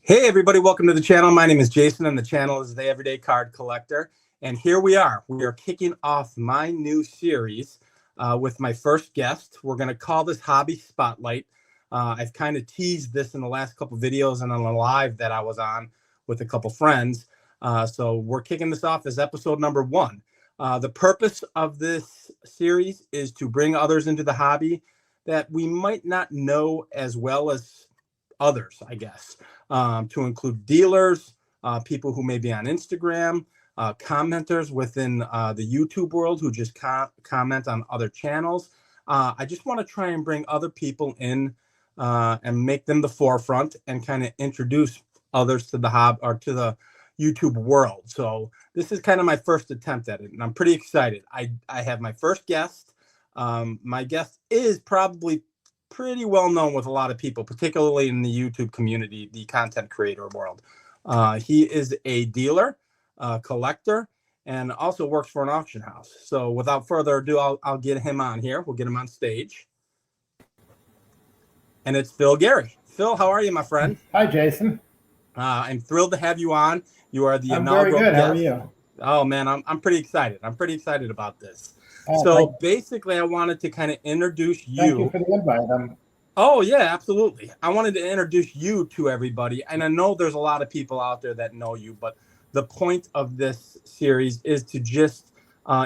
Hey everybody, welcome to the channel. My name is Jason and the channel is The Everyday Card Collector. And here we are. We are kicking off my new series with my first guest. We're going to call this Hobby Spotlight. I've kind of teased this in the last couple videos and on a live that I was on with a couple friends. So we're kicking this off as episode number 1. The purpose of this series is to bring others into the hobby that we might not know as well as others, I guess. To include dealers, people who may be on Instagram, commenters within the YouTube world who just comment on other channels. I just want to try and bring other people in and make them the forefront and kind of introduce others to the hobby or to the YouTube world. So this is kind of my first attempt at it, and I'm pretty excited. I have my first guest. My guest is probably pretty well known with a lot of people, particularly in the YouTube community, the content creator world. He is a dealer, collector, and also works for an auction house. So without further ado, I'll get him on here. We'll get him on stage. And it's Phil Garry. Phil, how are you, my friend? Hi, Jason. I'm thrilled to have you on. You are the inaugural guest. How are you? Oh, man, I'm pretty excited. I'm pretty excited about this. So basically, I wanted to kind of introduce you. Thank you for the invite. Oh, yeah, absolutely. I wanted to introduce you to everybody. And I know there's a lot of people out there that know you, but the point of this series is to just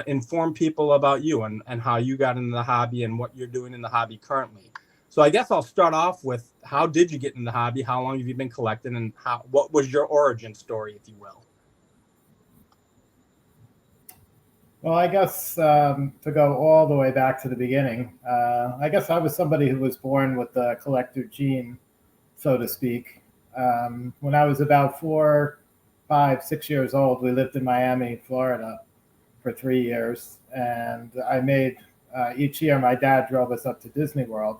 inform people about you and how you got into the hobby and what you're doing in the hobby currently. So I guess I'll start off with, how did you get in the hobby? How long have you been collecting? And what was your origin story, if you will? Well, I guess to go all the way back to the beginning, I guess I was somebody who was born with the collector gene, so to speak. When I was about 4, 5, 6 years old, we lived in Miami, Florida for 3 years. And I made, each year my dad drove us up to Disney World.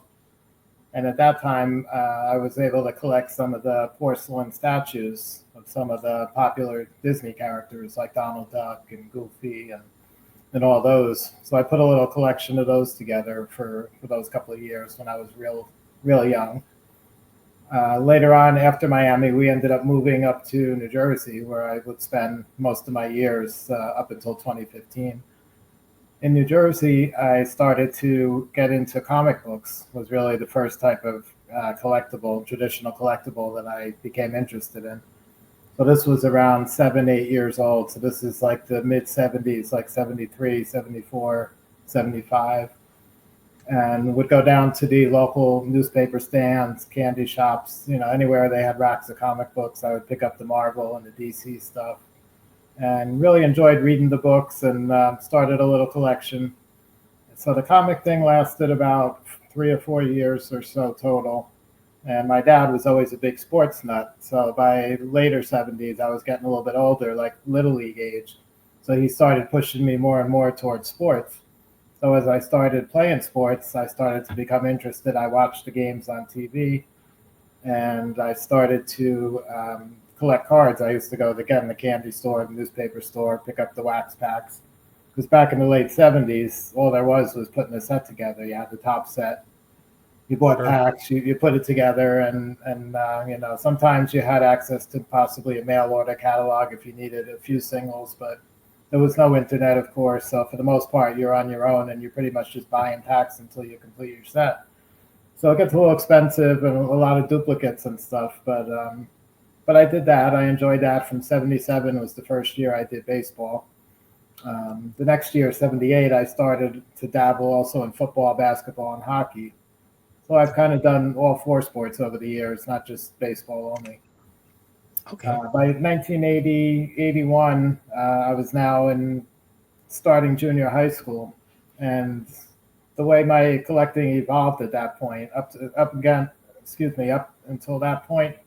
And at that time, I was able to collect some of the porcelain statues of some of the popular Disney characters like Donald Duck and Goofy and all those. So I put a little collection of those together for those couple of years when I was real young. Later on, after Miami, we ended up moving up to New Jersey, where I would spend most of my years up until 2015. In New Jersey, I started to get into comic books. Was really the first type of traditional collectible that I became interested in. So this was around 7, 8 years old. So this is like the mid 70s, like 73, 74, 75. And would go down to the local newspaper stands, candy shops, anywhere they had racks of comic books. I would pick up the Marvel and the DC stuff and really enjoyed reading the books and started a little collection. So the comic thing lasted about 3 or 4 years or so total. And my dad was always a big sports nut. So by later 70s, I was getting a little bit older, like Little League age. So he started pushing me more and more towards sports. So as I started playing sports, I started to become interested. I watched the games on TV, and I started to collect cards. I used to go to the candy store, the newspaper store, pick up the wax packs. Because back in the late 70s, all there was putting a set together. You had the top set. You bought packs, you put it together, and sometimes you had access to possibly a mail order catalog if you needed a few singles, but there was no internet, of course. So for the most part, you're on your own, and you're pretty much just buying packs until you complete your set. So it gets a little expensive and a lot of duplicates and stuff, but I did that. I enjoyed that. From 77 was the first year I did baseball. The next year, 78, I started to dabble also in football, basketball, and hockey. So I've kind of done all 4 sports over the years, not just baseball only. Okay. By 1980, 81, I was now starting junior high school. And the way my collecting evolved at that point, up until that point,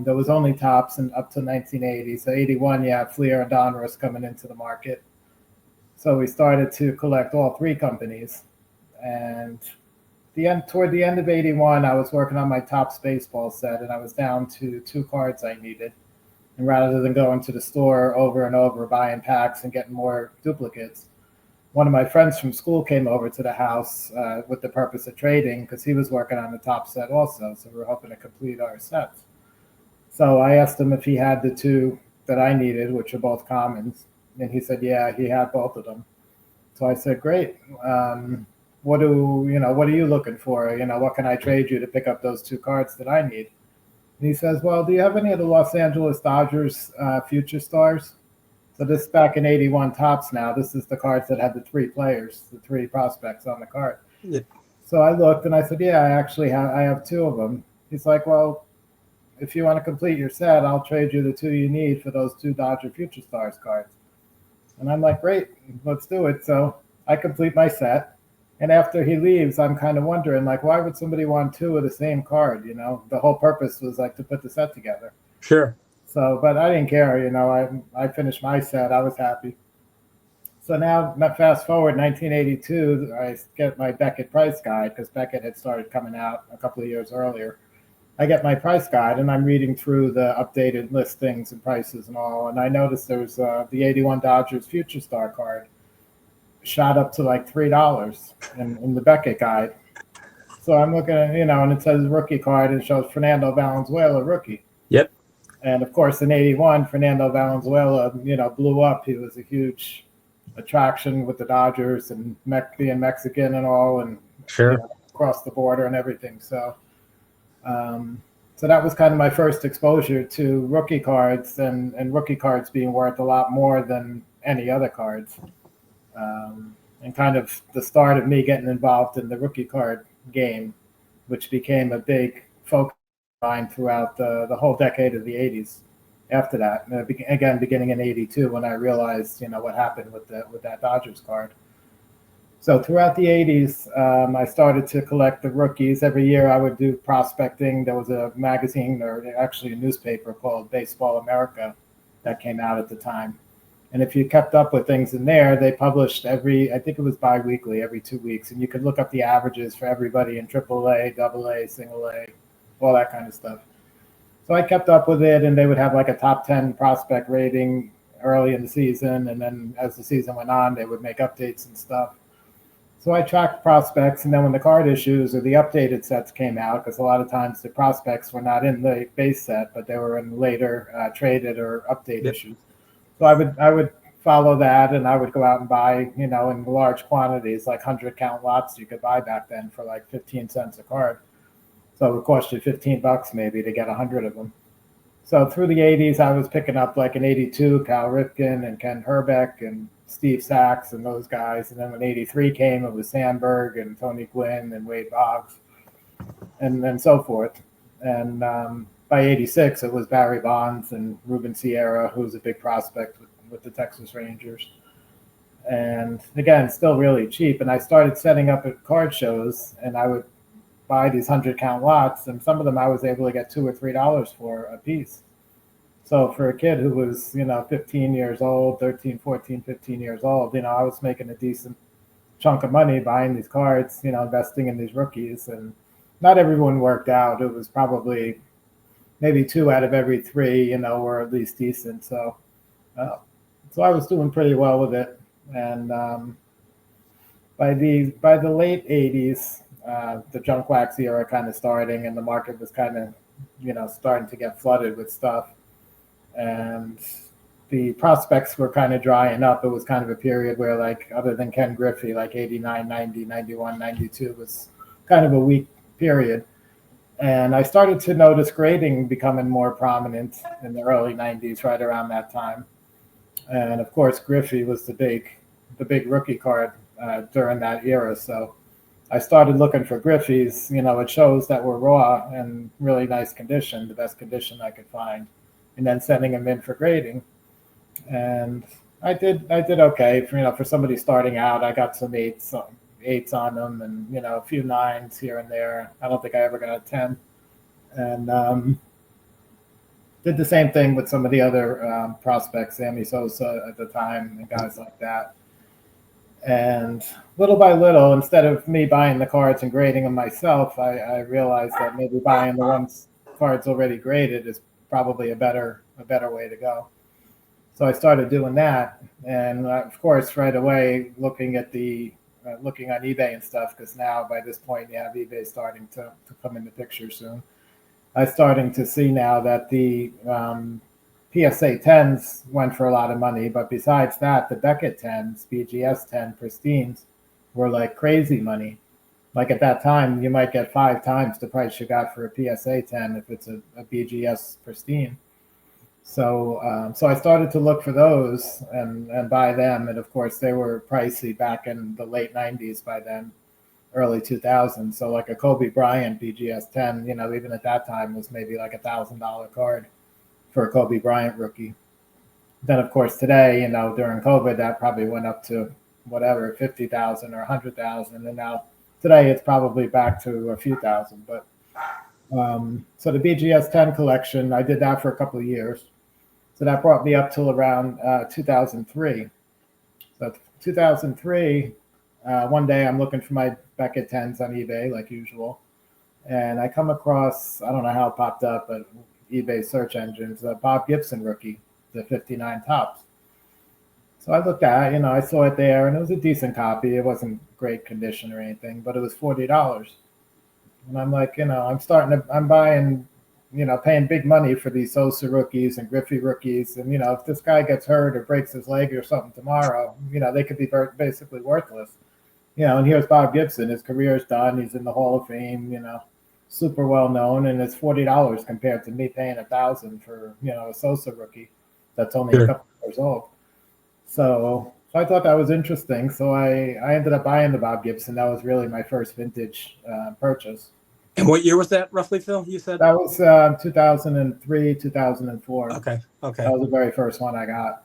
there was only Topps and up to 1980. So 81, you have Fleer and Donruss coming into the market. So we started to collect all 3 companies. And toward the end of 81, I was working on my Topps baseball set, and I was down to 2 cards I needed. And rather than going to the store over and over, buying packs and getting more duplicates, one of my friends from school came over to the house with the purpose of trading, because he was working on the Topps set also. So we were hoping to complete our sets. So I asked him if he had the two that I needed, which are both commons, and he said, yeah, he had both of them. So I said, great. What are you looking for? What can I trade you to pick up those two cards that I need? And he says, well, do you have any of the Los Angeles Dodgers future stars? So this is back in '81 Topps. Now this is the cards that had the three players, the three prospects on the card. Yep. So I looked and I said, yeah, I have two of them. He's like, well, if you want to complete your set, I'll trade you the two you need for those two Dodger Future Stars cards. And I'm like, great, let's do it. So I complete my set. And after he leaves, I'm kind of wondering, like, why would somebody want two of the same card? The whole purpose was like to put the set together. Sure. So, but I didn't care. I finished my set. I was happy. So now, fast forward 1982, I get my Beckett price guide because Beckett had started coming out a couple of years earlier. I get my price guide and I'm reading through the updated listings and prices and all. And I noticed there was the '81 Dodgers Future Star card shot up to like $3 in the Beckett guide. So I'm looking at, and it says rookie card and it shows Fernando Valenzuela rookie. Yep. And of course, in '81, Fernando Valenzuela, blew up. He was a huge attraction with the Dodgers and being Mexican and all, and sure, across the border and everything. So that was kind of my first exposure to rookie cards and rookie cards being worth a lot more than any other cards. And kind of the start of me getting involved in the rookie card game, which became a big focus of mine throughout the whole decade of the '80s. After that, again, beginning in '82, when I realized, what happened with that Dodgers card. So throughout the '80s, I started to collect the rookies. Every year I would do prospecting. There was a magazine, or actually a newspaper, called Baseball America that came out at the time. And if you kept up with things in there, they published I think it was bi-weekly, every 2 weeks. And you could look up the averages for everybody in AAA, AA, single A, all that kind of stuff. So I kept up with it, and they would have like a top 10 prospect rating early in the season. And then as the season went on, they would make updates and stuff. So I tracked prospects, and then when the card issues or the updated sets came out, because a lot of times the prospects were not in the base set, but they were in later traded or update issues. So I would follow that, and I would go out and buy, in large quantities, like 100-count lots you could buy back then for like 15 cents a card. So it would cost you $15 maybe to get 100 of them. So through the '80s, I was picking up like in '82, Cal Ripken and Ken Herbeck and Steve Sachs and those guys. And then when '83 came, it was Sandberg and Tony Gwynn and Wade Boggs and so forth. And by '86, it was Barry Bonds and Ruben Sierra, who was a big prospect with the Texas Rangers. And again, still really cheap. And I started setting up at card shows, and I would buy these 100-count lots, and some of them I was able to get $2 or $3 for a piece. So for a kid who was, 15 years old, 13, 14, 15 years old, I was making a decent chunk of money buying these cards, investing in these rookies. And not everyone worked out. It was probably maybe 2 out of every 3, were at least decent. So I was doing pretty well with it. And by the late '80s, the junk wax era kind of starting, and the market was kind of, starting to get flooded with stuff. And the prospects were kind of drying up. It was kind of a period where, like, other than Ken Griffey, like 89, 90, 91, 92 was kind of a weak period. And I started to notice grading becoming more prominent in the early '90s, right around that time. And of course, Griffey was the big rookie card during that era. So I started looking for Griffeys. It shows that were raw and really nice condition, the best condition I could find, and then sending them in for grading. And I did okay. For somebody starting out, I got some eights on them, and a few 9s here and there. I don't think I ever got a 10. And did the same thing with some of the other prospects, Sammy Sosa at the time, and guys like that. And little by little, instead of me buying the cards and grading them myself, I realized that maybe buying the ones cards already graded is probably a better way to go. So I started doing that, and of course, right away looking on eBay and stuff, because now by this point, you have eBay starting to come into picture soon. I'm starting to see now that the PSA 10s went for a lot of money, but besides that, the Beckett 10s, BGS 10 pristines, were like crazy money. Like at that time, you might get 5 times the price you got for a PSA 10 if it's a BGS pristine. So I started to look for those and buy them. And of course, they were pricey back in the late 90s by then, early 2000s. So like a Kobe Bryant BGS 10, even at that time was maybe like $1,000 card for a Kobe Bryant rookie. Then of course today, during COVID, that probably went up to whatever, 50,000 or 100,000. And now today it's probably back to a few thousand. But so the BGS 10 collection, I did that for a couple of years. So that brought me up till around 2003. So 2003, one day I'm looking for my Beckett 10s on eBay like usual. And I come across, I don't know how it popped up, but eBay search engines, a Bob Gibson rookie, the 59 tops. So I looked at it, I saw it there, and it was a decent copy. It wasn't great condition or anything, but it was $40. And I'm like, I'm buying, paying big money for these Sosa rookies and Griffey rookies. And, if this guy gets hurt or breaks his leg or something tomorrow, they could be basically worthless. And here's Bob Gibson. His career's done. He's in the Hall of Fame, super well known. And it's $40 compared to me paying $1,000 for, a Sosa rookie that's only a couple years old. So I thought that was interesting. So I ended up buying the Bob Gibson. That was really my first vintage purchase. And what year was that roughly, Phil? You said that was 2003, 2004. Okay. That was the very first one I got.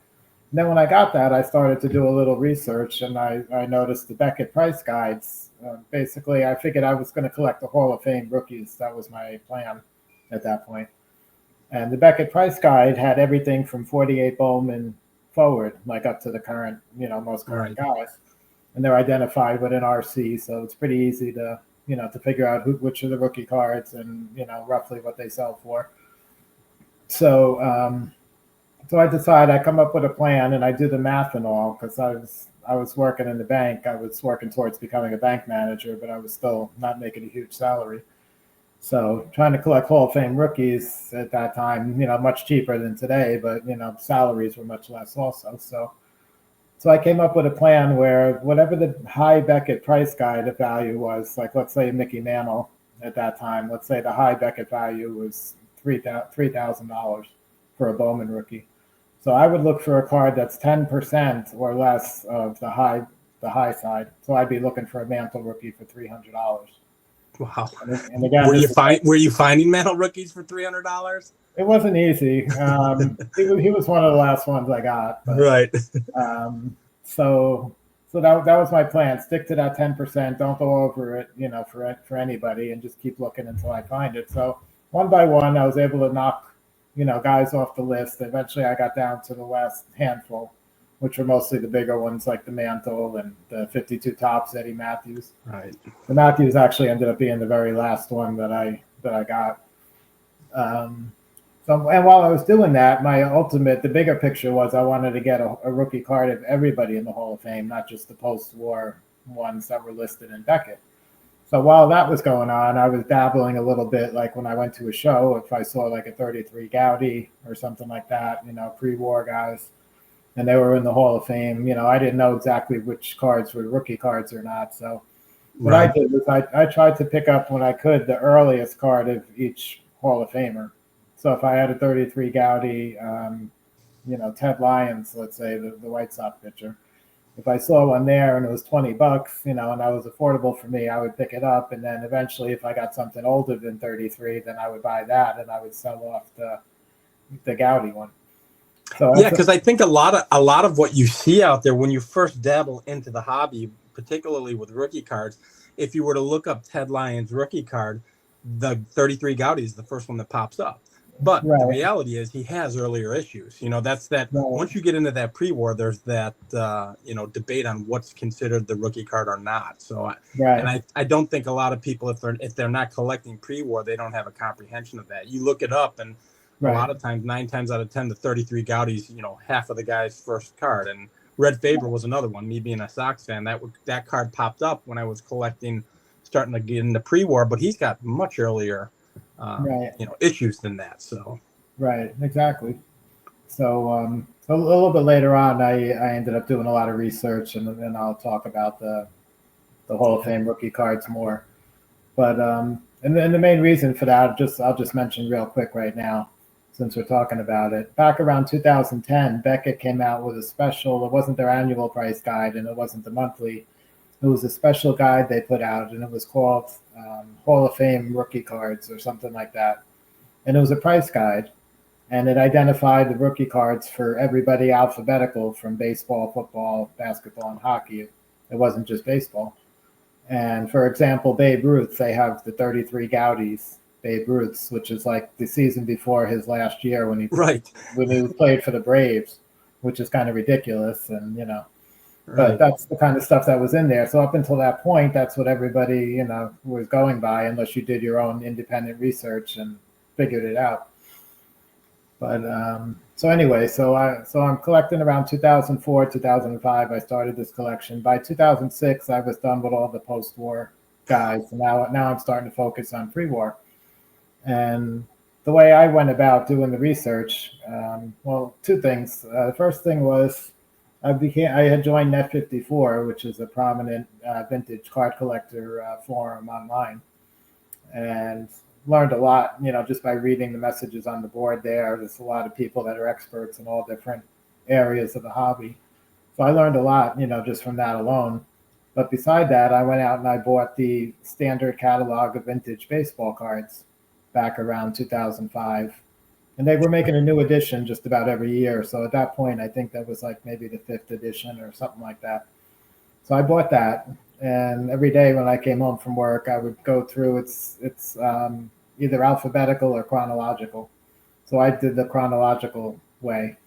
And then when I got that, I started to do a little research, and I noticed the Beckett price guides. Basically, I figured I was going to collect the Hall of Fame rookies. That was my plan at that point. And the Beckett price guide had everything from 48 Bowman forward, like up to the current, most current guys. And they're identified with an RC, so it's pretty easy to figure out which are the rookie cards and, roughly what they sell for. So I decide, I come up with a plan and I do the math and all, because I was working in the bank. I was working towards becoming a bank manager, but I was still not making a huge salary. So trying to collect Hall of Fame rookies at that time, much cheaper than today, but, salaries were much less also. So I came up with a plan where whatever the high Beckett price guide value was, like let's say Mickey Mantle at that time, let's say the high Beckett value was $3,000 for a Bowman rookie. So I would look for a card that's 10% or less of the high side. So I'd be looking for a Mantle rookie for $300. Wow! And again, were you finding Mantle rookies for $300? It wasn't easy. He was one of the last ones I got. But, right. So that was my plan. Stick to that 10%. Don't go over it, for anybody, and just keep looking until I find it. So one by one, I was able to knock, guys off the list. Eventually, I got down to the last handful, which were mostly the bigger ones like the Mantle and the 52 tops, Eddie Matthews. Right. The Matthews actually ended up being the very last one that I got. And while I was doing that, the bigger picture was I wanted to get a rookie card of everybody in the Hall of Fame, not just the post-war ones that were listed in Beckett. So while that was going on, I was dabbling a little bit, like when I went to a show, if I saw like a 33 Gowdy or something like that, pre-war guys, and they were in the Hall of Fame, I didn't know exactly which cards were rookie cards or not. So what I did was I tried to pick up when I could the earliest card of each Hall of Famer. So if I had a 33 Gowdy, Ted Lyons, let's say the White Sox pitcher, if I saw one there and it was $20, and that was affordable for me, I would pick it up. And then eventually, if I got something older than 33, then I would buy that and I would sell off the Gowdy one. So yeah, because I think a lot of what you see out there when you first dabble into the hobby, particularly with rookie cards, if you were to look up Ted Lyons' rookie card, the 33 Gowdy is the first one that pops up. But the reality is he has earlier issues. That's that once you get into that pre-war, there's that, debate on what's considered the rookie card or not. So, and I don't think a lot of people, if they're not collecting pre-war, they don't have a comprehension of that. You look it up and a lot of times, 9 times out of 10, the 33 Gowdy's, half of the guy's first card. And Red Faber was another one. Me being a Sox fan, that card popped up when I was starting to get into pre-war, but he's got much earlier Right. issues than that. So Right. Exactly. So a little bit later on, I ended up doing a lot of research, and then I'll talk about the Hall of Fame rookie cards more. But and then the main reason for that, I'll just mention real quick right now, since we're talking about it. Back around 2010, Beckett came out with a special. It wasn't their annual price guide, and it wasn't the monthly. It was a special guide they put out, and it was called Hall of Fame rookie cards or something like that. And it was a price guide, and it identified the rookie cards for everybody alphabetical from baseball, football, basketball, and hockey. It wasn't just baseball. And for example, Babe Ruth, they have the 33 Gaudies, Babe Ruth's, which is like the season before his last year when he played for the Braves, which is kind of ridiculous. And, but that's the kind of stuff that was in there. So up until that point, that's what everybody, was going by, unless you did your own independent research and figured it out. But so anyway, so I'm collecting around 2004, 2005. I started this collection. By 2006, I was done with all the post-war guys. And now I'm starting to focus on pre-war. And the way I went about doing the research, well, two things. The first thing was I had joined Net54, which is a prominent vintage card collector forum online, and learned a lot, just by reading the messages on the board there. There's a lot of people that are experts in all different areas of the hobby. So I learned a lot, just from that alone. But beside that, I went out and I bought the standard catalog of vintage baseball cards back around 2005. And they were making a new edition just about every year. So at that point, I think that was like maybe the 5th edition or something like that. So I bought that. And every day when I came home from work, I would go through it's either alphabetical or chronological. So I did the chronological way.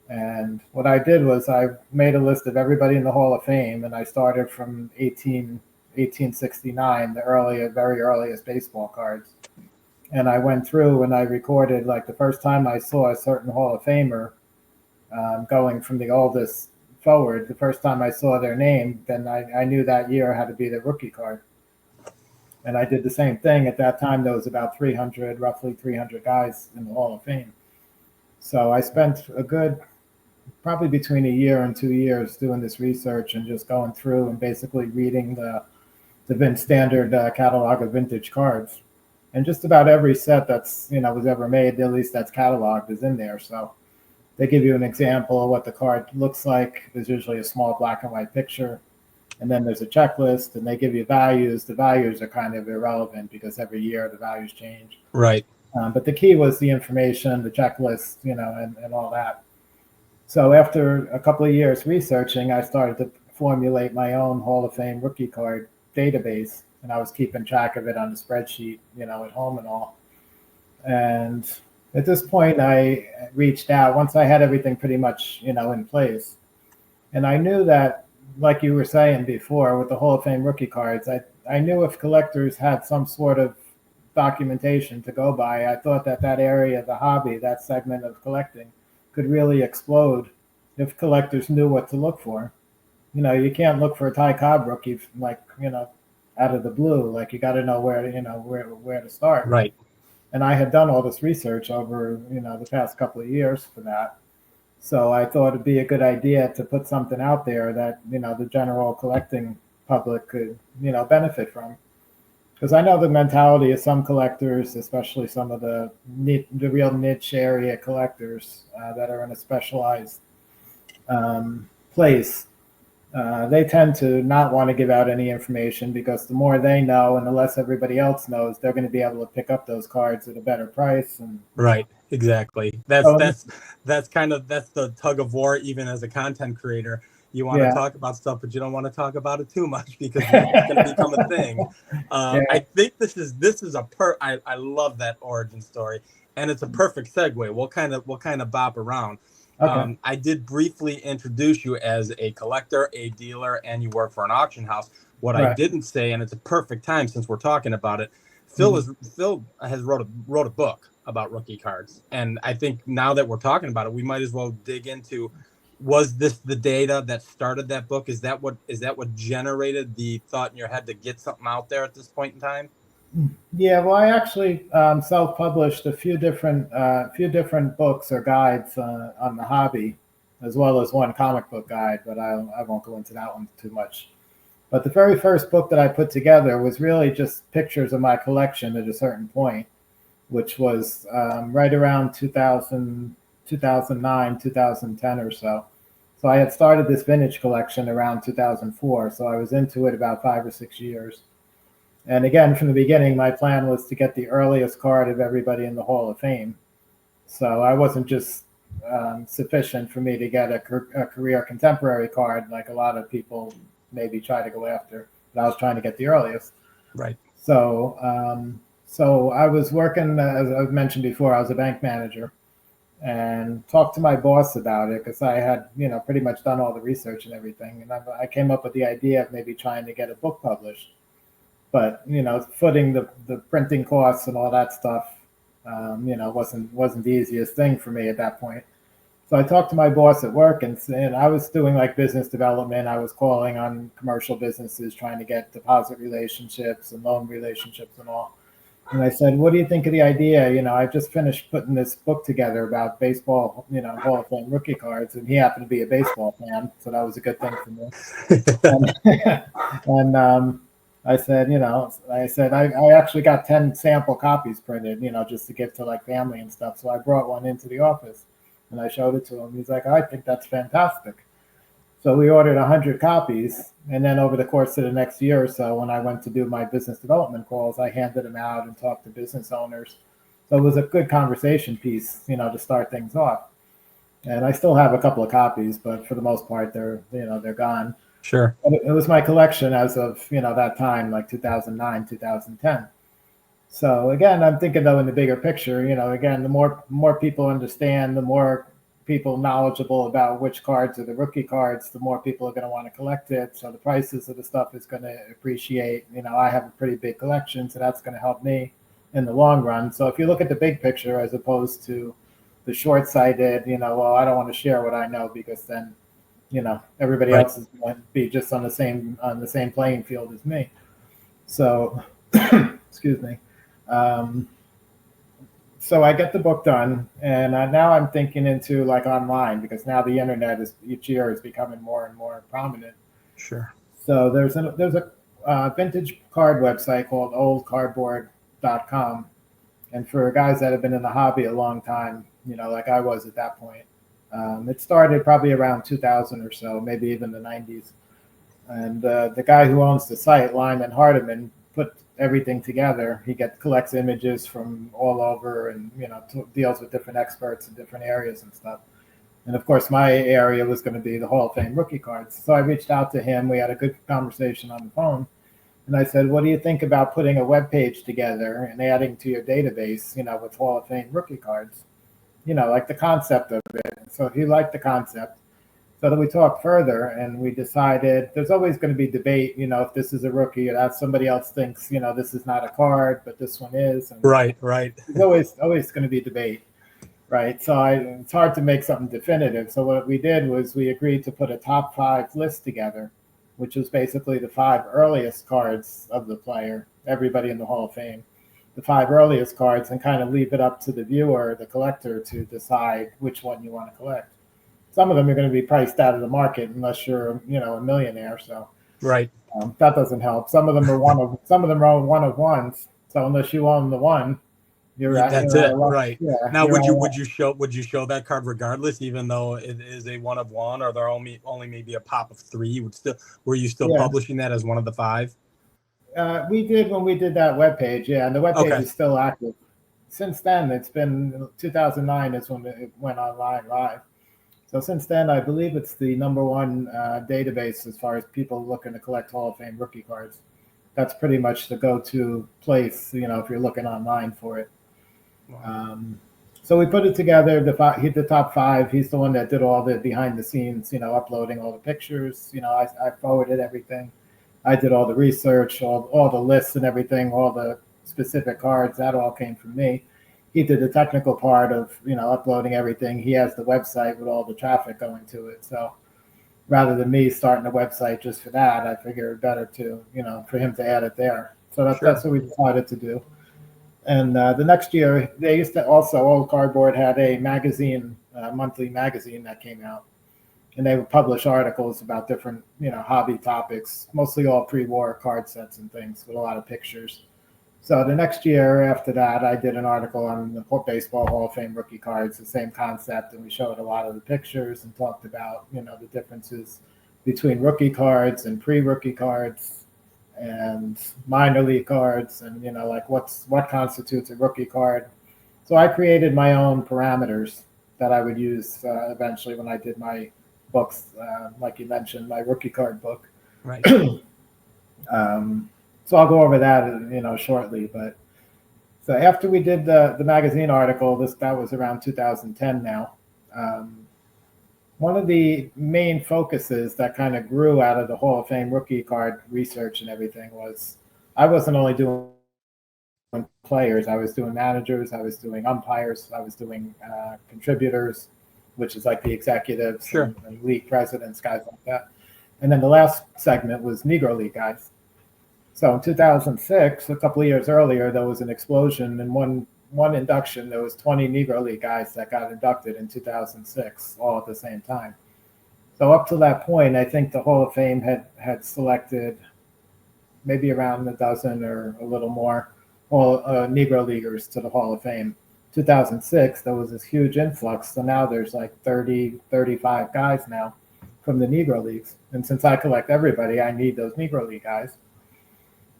And what I did was I made a list of everybody in the Hall of Fame, and I started from 1869, the very earliest baseball cards. And I went through and I recorded, like, the first time I saw a certain Hall of Famer, going from the oldest forward, the first time I saw their name, then I knew that year had to be the rookie card. And I did the same thing. At that time, there was about roughly 300 guys in the Hall of Fame. So I spent probably between a year and 2 years doing this research and just going through and basically reading the standard catalog of vintage cards. And just about every set that's, was ever made, at least that's cataloged, is in there. So they give you an example of what the card looks like. There's usually a small black and white picture. And then there's a checklist, and they give you values. The values are kind of irrelevant because every year the values change. Right. But the key was the information, the checklist, and all that. So after a couple of years researching, I started to formulate my own Hall of Fame rookie card database. And I was keeping track of it on the spreadsheet, at home and all. And at this point, I reached out once I had everything pretty much, in place. And I knew that, like you were saying before, with the Hall of Fame rookie cards, I knew if collectors had some sort of documentation to go by, I thought that area of the hobby, that segment of collecting, could really explode if collectors knew what to look for. You can't look for a Ty Cobb rookie, like, out of the blue. Like, you got to know where to start. Right. And I had done all this research over, the past couple of years for that. So I thought it'd be a good idea to put something out there that, the general collecting public could, benefit from. Because I know the mentality of some collectors, especially some of the real niche area collectors that are in a specialized place, they tend to not want to give out any information, because the more they know and the less everybody else knows, they're going to be able to pick up those cards at a better price. And right, exactly. That's the tug of war. Even as a content creator, you want to talk about stuff, but you don't want to talk about it too much because it's going to become a thing. I think this is I love that origin story, and it's a perfect segue. We'll kind of bop around. Okay. I did briefly introduce you as a collector, a dealer, and you work for an auction house. What I didn't say, and it's a perfect time since we're talking about it, Phil has wrote a book about rookie cards, and I think now that we're talking about it, we might as well dig into, was this the data that started that book? Is that what generated the thought in your head to get something out there at this point in time? Yeah, well, I actually self-published a few different books or guides on the hobby, as well as one comic book guide. But I won't go into that one too much. But the very first book that I put together was really just pictures of my collection at a certain point, which was right around 2000, 2009, 2010 or so. So I had started this vintage collection around 2004. So I was into it about 5 or 6 years. And again, from the beginning, my plan was to get the earliest card of everybody in the Hall of Fame. So I wasn't just sufficient for me to get a career contemporary card like a lot of people maybe try to go after, but I was trying to get the earliest. Right. So I was working, as I've mentioned before, I was a bank manager and talked to my boss about it because I had, pretty much done all the research and everything. And I came up with the idea of maybe trying to get a book published. But footing the printing costs and all that stuff, wasn't the easiest thing for me at that point. So I talked to my boss at work, and I was doing like business development. I was calling on commercial businesses, trying to get deposit relationships and loan relationships and all. And I said, "What do you think of the idea? I just finished putting this book together about baseball, Hall of Fame rookie cards." And he happened to be a baseball fan, so that was a good thing for me. And I said, I actually got 10 sample copies printed, just to give to like family and stuff. So I brought one into the office and I showed it to him. He's like, I think that's fantastic. So we ordered 100 copies. And then over the course of the next year or so, when I went to do my business development calls, I handed them out and talked to business owners. So it was a good conversation piece, to start things off. And I still have a couple of copies, but for the most part, they're gone. Sure. But it was my collection as of, that time, like 2009, 2010. So again, I'm thinking though in the bigger picture, again, the more people understand, the more people knowledgeable about which cards are the rookie cards, the more people are going to want to collect it. So the prices of the stuff is going to appreciate. I have a pretty big collection, so that's going to help me in the long run. So if you look at the big picture as opposed to the short-sighted, well, I don't want to share what I know because then, everybody Right. else is going to be just on the same playing field as me. So, excuse me. So I get the book done, and now I'm thinking into like online because now the internet is each year is becoming more and more prominent. Sure. So there's a vintage card website called oldcardboard.com, and for guys that have been in the hobby a long time, like I was at that point, it started probably around 2000 or so, maybe even the 90s. And the guy who owns the site, Lyman Hardiman, put everything together. He collects images from all over and, deals with different experts in different areas and stuff. And of course, my area was going to be the Hall of Fame rookie cards. So I reached out to him. We had a good conversation on the phone. And I said, what do you think about putting a web page together and adding to your database, with Hall of Fame rookie cards? Like the concept of it. So he liked the concept. So then we talked further and we decided there's always going to be debate, if this is a rookie or that somebody else thinks, this is not a card, but this one is. And Right. There's always going to be debate. Right. So it's hard to make something definitive. So what we did was we agreed to put a top 5 list together, which was basically the 5 earliest cards of the player, everybody in the Hall of Fame, the 5 earliest cards, and kind of leave it up to the viewer, the collector, to decide which one you want to collect. Some of them are going to be priced out of the market unless you're, a millionaire. So Right. That doesn't help. Some of them are one of ones. So unless you own the one, That's you're it. Right. Yeah, Now, would you show that card regardless, even though it is a one of one, or there are only maybe a pop of 3? Were you still publishing that as one of the 5? We did when we did that webpage, yeah, and the webpage Okay. is still active. Since then, it's been 2009 is when it went online live. So since then, I believe it's the number one database as far as people looking to collect Hall of Fame rookie cards. That's pretty much the go-to place, if you're looking online for it. Wow. So we put it together. The top 5. He's the one that did all the behind the scenes, uploading all the pictures. I forwarded everything. I did all the research, all the lists and everything, all the specific cards. That all came from me. He did the technical part of, uploading everything. He has the website with all the traffic going to it. So rather than me starting a website just for that, I figured better to, for him to add it there. So Sure. that's what we decided to do. And the next year, they used to also, Old Cardboard had a magazine, monthly magazine that came out. And they would publish articles about different, hobby topics, mostly all pre-war card sets and things with a lot of pictures. So the next year after that, I did an article on the Baseball Hall of Fame rookie cards, the same concept, and we showed a lot of the pictures and talked about, the differences between rookie cards and pre-rookie cards and minor league cards, and like what constitutes a rookie card. So I created my own parameters that I would use eventually when I did my books, like you mentioned, my rookie card book. Right. So I'll go over that, shortly. But so after we did the magazine article, that was around 2010 now. One of the main focuses that kind of grew out of the Hall of Fame rookie card research and everything was I wasn't only doing players, I was doing managers, I was doing umpires, I was doing contributors, which is like the executives Sure. and league presidents, guys like that. And then the last segment was Negro League guys. So in 2006, a couple of years earlier, there was an explosion in one induction. There was 20 Negro League guys that got inducted in 2006, all at the same time. So up to that point, I think the Hall of Fame had selected maybe around a dozen or a little more Negro Leaguers to the Hall of Fame. 2006, there was this huge influx. So now there's like 30, 35 guys now from the Negro Leagues. And since I collect everybody, I need those Negro League guys.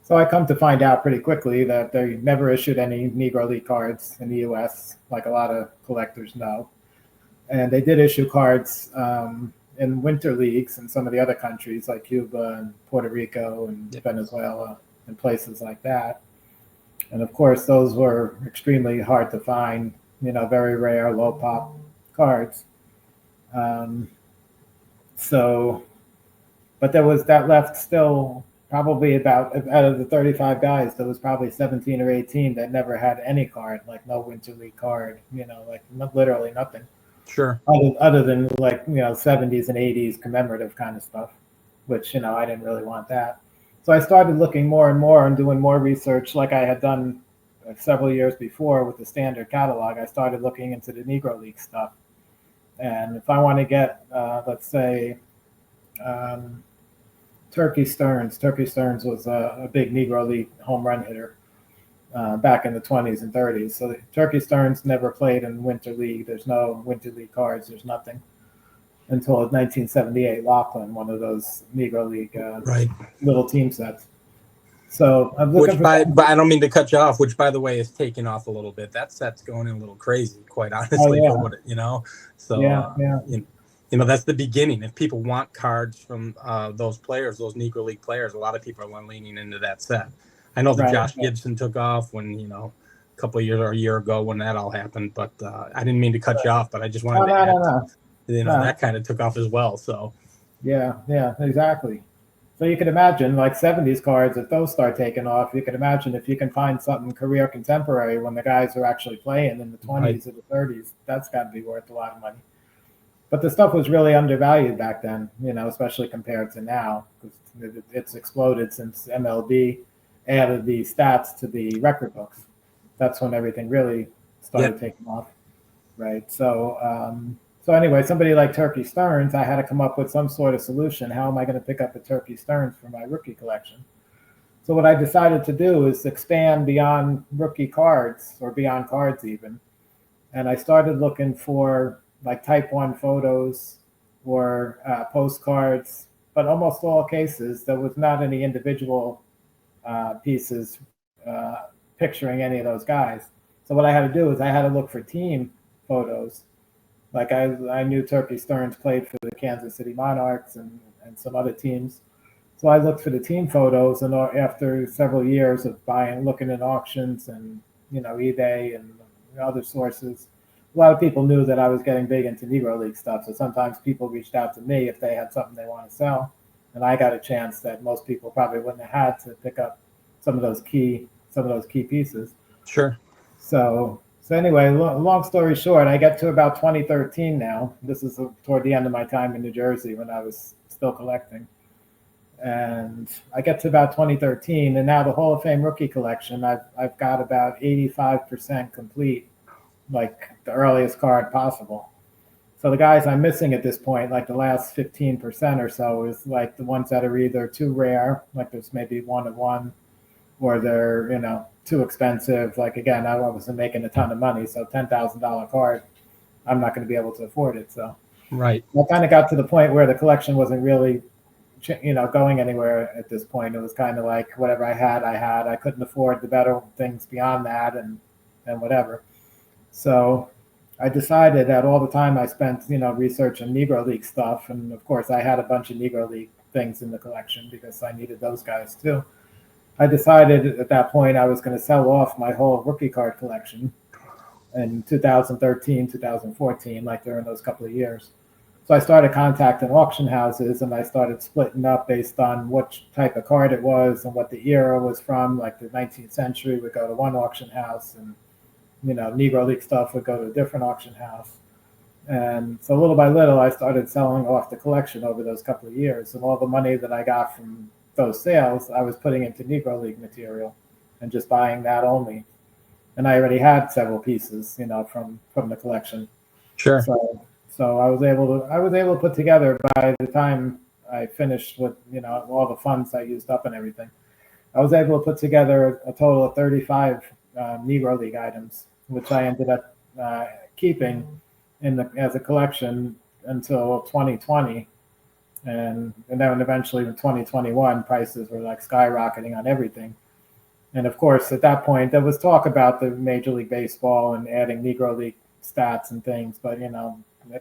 So I come to find out pretty quickly that they never issued any Negro League cards in the U.S., like a lot of collectors know. And they did issue cards in winter leagues in some of the other countries like Cuba and Puerto Rico and Venezuela and places like that. And of course, those were extremely hard to find, very rare, low pop cards. But there was that left still. Probably out of the 35 guys, there was probably 17 or 18 that never had any card, like no winter league card, like literally nothing. Sure. Other than like, 70s and 80s commemorative kind of stuff, which, I didn't really want that. So I started looking more and more and doing more research like I had done several years before with the standard catalog. I started looking into the Negro League stuff. And if I want to get, let's say, Turkey Stearns. Turkey Stearns was a big Negro League home run hitter back in the 20s and 30s. So Turkey Stearns never played in Winter League. There's no Winter League cards. There's nothing until 1978 Lachlan, one of those Negro League little team sets. So I'm looking but I don't mean to cut you off, which, by the way, is taking off a little bit. That set's going in a little crazy, quite honestly. Oh, yeah. For what So, yeah. That's the beginning. If people want cards from those players, those Negro League players, a lot of people are leaning into that set. I know that Josh Gibson took off when, a couple of years or a year ago when that all happened, but I didn't mean to cut you off, but I just wanted to add, that kind of took off as well. So, yeah, exactly. So you could imagine like 70s cards, if those start taking off, you could imagine if you can find something career contemporary when the guys are actually playing in the 20s or the 30s, that's got to be worth a lot of money. But the stuff was really undervalued back then, especially compared to now, because it's exploded since MLB added the stats to the record books. That's when everything really started taking off, right? So anyway, somebody like Turkey Stearns, I had to come up with some sort of solution. How am I going to pick up a Turkey Stearns for my rookie collection? So what I decided to do is expand beyond rookie cards, or beyond cards even. And I started looking for like type 1 photos or postcards, but almost all cases, there was not any individual pieces picturing any of those guys. So what I had to do is I had to look for team photos. Like I knew Turkey Stearns played for the Kansas City Monarchs and some other teams. So I looked for the team photos, and after several years of looking at auctions and, eBay and other sources, a lot of people knew that I was getting big into Negro League stuff. So sometimes people reached out to me if they had something they want to sell, and I got a chance that most people probably wouldn't have had to pick up some of those key pieces. Sure. So anyway, long story short, I get to about 2013 now. This is toward the end of my time in New Jersey when I was still collecting. And I get to about 2013, and now the Hall of Fame rookie collection, I've got about 85% complete, like the earliest card possible. So the guys I'm missing at this point, like the last 15% or so, is like the ones that are either too rare, like there's maybe one of one, or they're, too expensive. Like, again, I wasn't making a ton of money, so $10,000 card, I'm not going to be able to afford it. So Right. I kind of got to the point where the collection wasn't really, going anywhere at this point. It was kind of like whatever I had. I couldn't afford the better things beyond that, and whatever. So I decided that all the time I spent, researching Negro League stuff, and of course I had a bunch of Negro League things in the collection because I needed those guys too. I decided at that point I was going to sell off my whole rookie card collection in 2013, 2014, like during those couple of years. So I started contacting auction houses, and I started splitting up based on which type of card it was and what the era was from. Like the 19th century would go to one auction house, and Negro League stuff would go to a different auction house. And so little by little, I started selling off the collection over those couple of years. And all the money that I got from those sales, I was putting into Negro League material and just buying that only. And I already had several pieces, from the collection. Sure. So I was able to put together, by the time I finished with, all the funds I used up and everything, I was able to put together a total of 35 Negro League items, which I ended up keeping as a collection until 2020. And then eventually in 2021, prices were like skyrocketing on everything. And of course, at that point, there was talk about the Major League Baseball and adding Negro League stats and things, but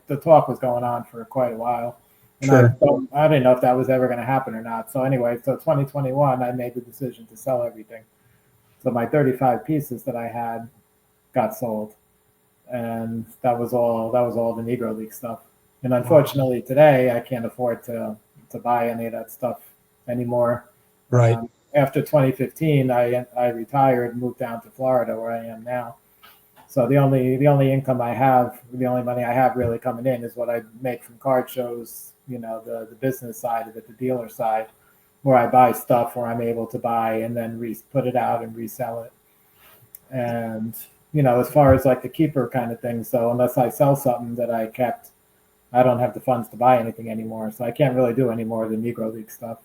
the talk was going on for quite a while. And sure. I didn't know if that was ever going to happen or not. So anyway, so 2021, I made the decision to sell everything. So my 35 pieces that I had got sold, and that was all the Negro League stuff. And unfortunately, today I can't afford to buy any of that stuff anymore. Right. After 2015, I retired and moved down to Florida, where I am now. So the only income I have, the only money I have really coming in is what I make from card shows. The business side of it, the dealer side, where I buy stuff where I'm able to buy and then put it out and resell it. And as far as like the keeper kind of thing, so unless I sell something that I kept, I don't have the funds to buy anything anymore. So I can't really do any more of the Negro League stuff.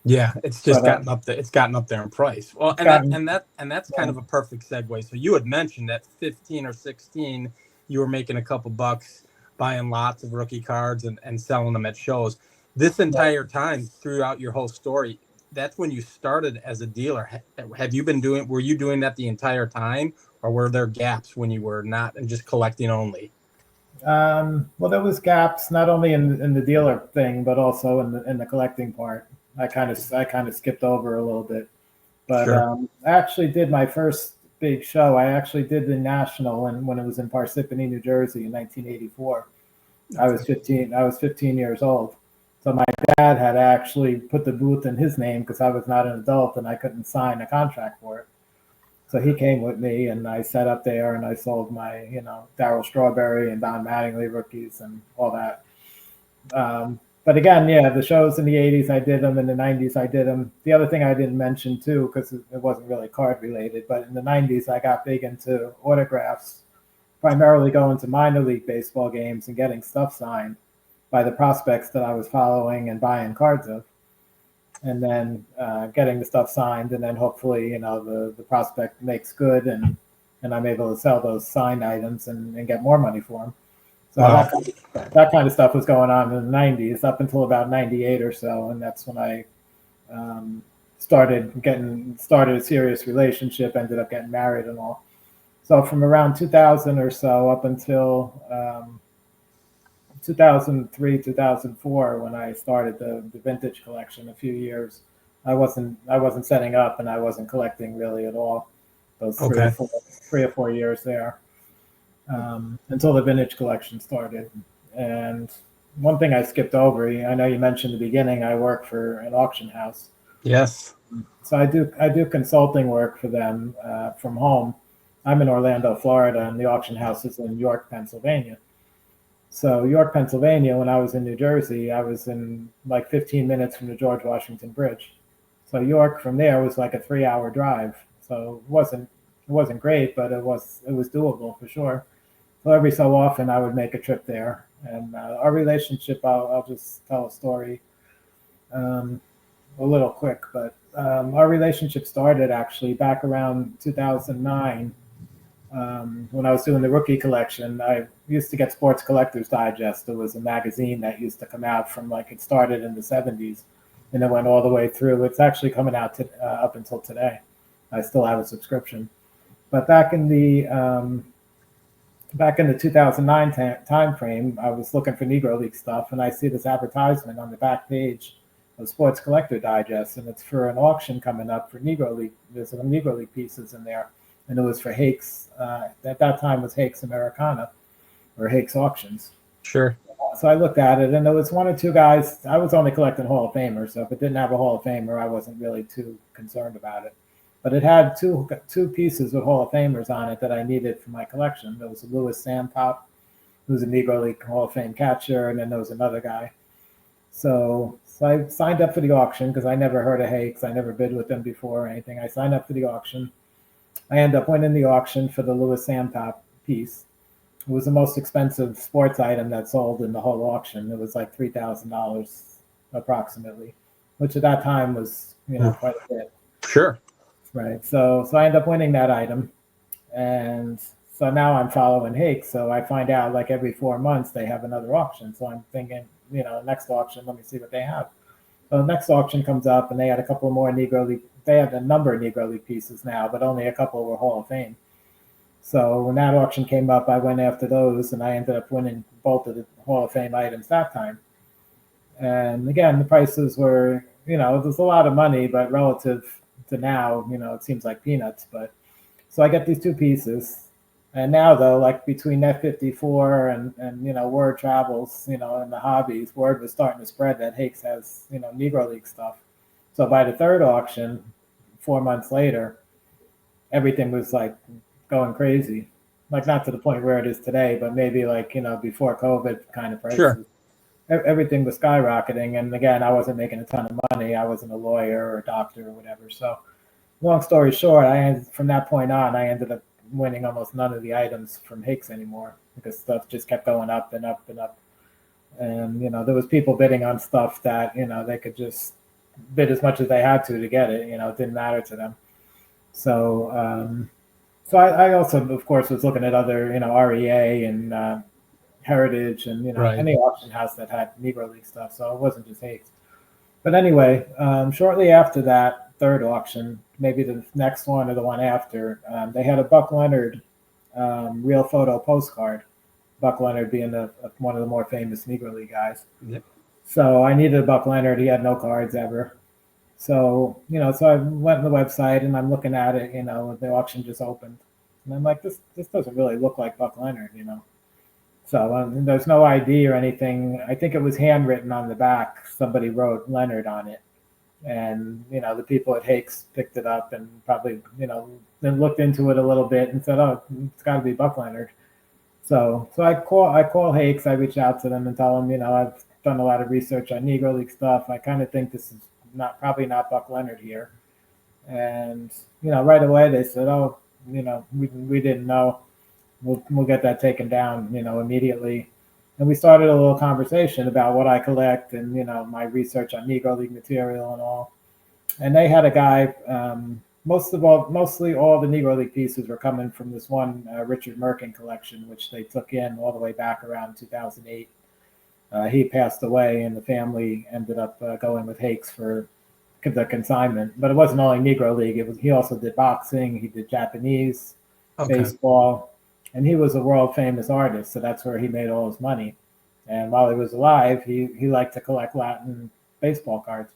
Yeah, it's just gotten up there. It's gotten up there in price. Well, that's kind of a perfect segue. So you had mentioned that 15 or 16, you were making a couple bucks buying lots of rookie cards and selling them at shows. This entire time throughout your whole story, that's when you started as a dealer. Were you doing that the entire time, or were there gaps when you were not and just collecting only? Well, there was gaps not only in the dealer thing, but also in the collecting part. I kind of skipped over a little bit, but Sure. I actually did my first big show. I actually did the National when it was in Parsippany, New Jersey, in 1984. I was 15 years old. So my dad had actually put the booth in his name because I was not an adult and I couldn't sign a contract for it. So he came with me, and I sat up there and I sold my, Darryl Strawberry and Don Mattingly rookies and all that. But again, yeah, the shows in the 80s, I did them. In the 90s, I did them. The other thing I didn't mention, too, because it wasn't really card related, but in the 90s, I got big into autographs, primarily going to minor league baseball games and getting stuff signed by the prospects that I was following and buying cards of. And then getting the stuff signed, and then hopefully, the prospect makes good, and I'm able to sell those signed items and get more money for them. So Wow. that kind of stuff was going on in the 90s up until about 98 or so. And that's when I started a serious relationship, ended up getting married and all. So from around 2000 or so up until 2003, 2004, when I started the vintage collection, a few years, I wasn't setting up and I wasn't collecting really at all. Those 3 or 4 years there. Until the vintage collection started. And one thing I skipped over, I know you mentioned at the beginning, I work for an auction house. Yes. So I do consulting work for them from home. I'm in Orlando, Florida, and the auction house is in York, Pennsylvania. So York, Pennsylvania, when I was in New Jersey, I was in like 15 minutes from the George Washington Bridge. So York from there was like a 3-hour drive. So it wasn't great, but it was doable for sure. So every so often I would make a trip there. And our relationship, I'll just tell a story, um, a little quick, but our relationship started actually back around 2009. When I was doing the rookie collection, I used to get Sports Collectors Digest. It was a magazine that used to come out from like it started in the 70s and it went all the way through. It's actually coming out up until today. I still have a subscription. But back in the 2009 time frame, I was looking for Negro League stuff, and I see this advertisement on the back page of Sports Collector Digest, and it's for an auction coming up for Negro League. There's some Negro League pieces in there, and it was for Hakes. At that time, was Hakes Americana or Hakes Auctions. Sure. So I looked at it, and there was one or two guys. I was only collecting Hall of Famers, so if it didn't have a Hall of Famer, I wasn't really too concerned about it. But it had two pieces with Hall of Famers on it that I needed for my collection. There was a Louis Samtop, who's a Negro League Hall of Fame catcher, and then there was another guy. So I signed up for the auction because I never heard of Hakes. I never bid with them before or anything. I signed up for the auction. I ended up winning the auction for the Louis Samtop piece. It was the most expensive sports item that sold in the whole auction. It was like $3,000 approximately, which at that time was quite a bit. Sure. Right. So I end up winning that item. And so now I'm following Hakes. So I find out like every 4 months they have another auction. So I'm thinking, next auction, let me see what they have. So the next auction comes up and they had a couple more Negro League. They had a number of Negro League pieces now, but only a couple were Hall of Fame. So when that auction came up, I went after those and I ended up winning both of the Hall of Fame items that time. And again, the prices were, there's a lot of money, but relative to now, it seems like peanuts. But so I get these two pieces, and now though, like between Net 54 and word travels, in the hobbies, word was starting to spread that Hakes has Negro League stuff. So by the third auction, 4 months later, everything was like going crazy, like not to the point where it is today, but maybe like before COVID kind of prices. Sure. Everything was skyrocketing. And again, I wasn't making a ton of money. I wasn't a lawyer or a doctor or whatever. So long story short, from that point on, I ended up winning almost none of the items from Hakes anymore because stuff just kept going up and up and up. And, there was people bidding on stuff that, they could just bid as much as they had to get it. It didn't matter to them. So, so I also, of course, was looking at other, REA and Heritage and Right. any auction house that had Negro League stuff. So it wasn't just Hakes. But anyway, shortly after that third auction, maybe the next one or the one after, they had a Buck Leonard real photo postcard. Buck Leonard being one of the more famous Negro League guys. Yep. So I needed a Buck Leonard. He had no cards ever. So, so I went on the website and I'm looking at it, the auction just opened. And I'm like, this doesn't really look like Buck Leonard, So there's no ID or anything. I think it was handwritten on the back. Somebody wrote Leonard on it. And, the people at Hakes picked it up and probably, then looked into it a little bit and said, oh, it's got to be Buck Leonard. So I call Hakes. I reach out to them and tell them, I've done a lot of research on Negro League stuff. I kind of think this is probably not Buck Leonard here. And, right away they said, oh, we didn't know. We'll get that taken down, immediately. And we started a little conversation about what I collect and, my research on Negro League material and all. And they had a guy, mostly all the Negro League pieces were coming from this one Richard Merkin collection, which they took in all the way back around 2008. He passed away and the family ended up going with Hakes for the consignment. But it wasn't only Negro League. He also did boxing. He did Japanese, baseball. And he was a world famous artist, so that's where he made all his money. And while he was alive, he liked to collect Latin baseball cards.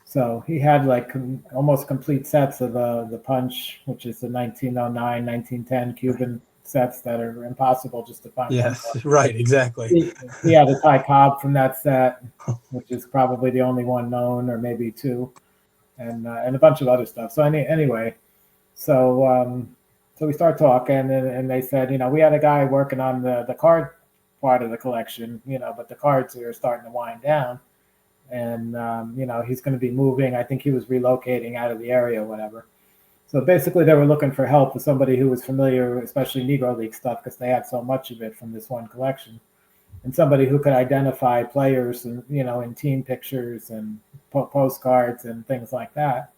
So he had like almost complete sets of the Punch, which is the 1909, 1910 Cuban sets that are impossible just to find. Yes, right, exactly. He had a Ty Cobb from that set, which is probably the only one known, or maybe two, and a bunch of other stuff. So anyway, so we start talking, and they said, we had a guy working on the card part of the collection, but the cards are starting to wind down. And, he's going to be moving. I think he was relocating out of the area or whatever. So basically, they were looking for help with somebody who was familiar, especially Negro League stuff, because they had so much of it from this one collection, and somebody who could identify players, and in team pictures and postcards and things like that.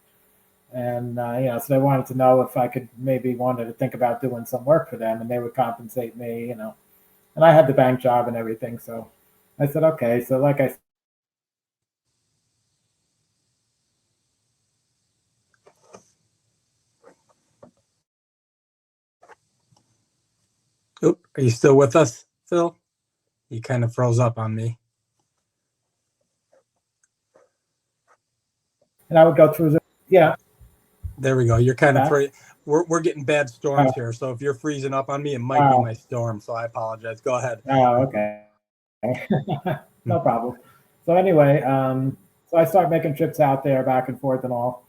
And so they wanted to know if I could wanted to think about doing some work for them, and they would compensate me, And I had the bank job and everything, so I said okay. So like I Oop, are you still with us, Phil? You kind of froze up on me. and I would go through yeah. There we go. You're kind of free. We're getting bad storms here, so if you're freezing up on me, it might be my storm. So I apologize. Go ahead. Oh, okay. No problem. So anyway, so I started making trips out there back and forth and all.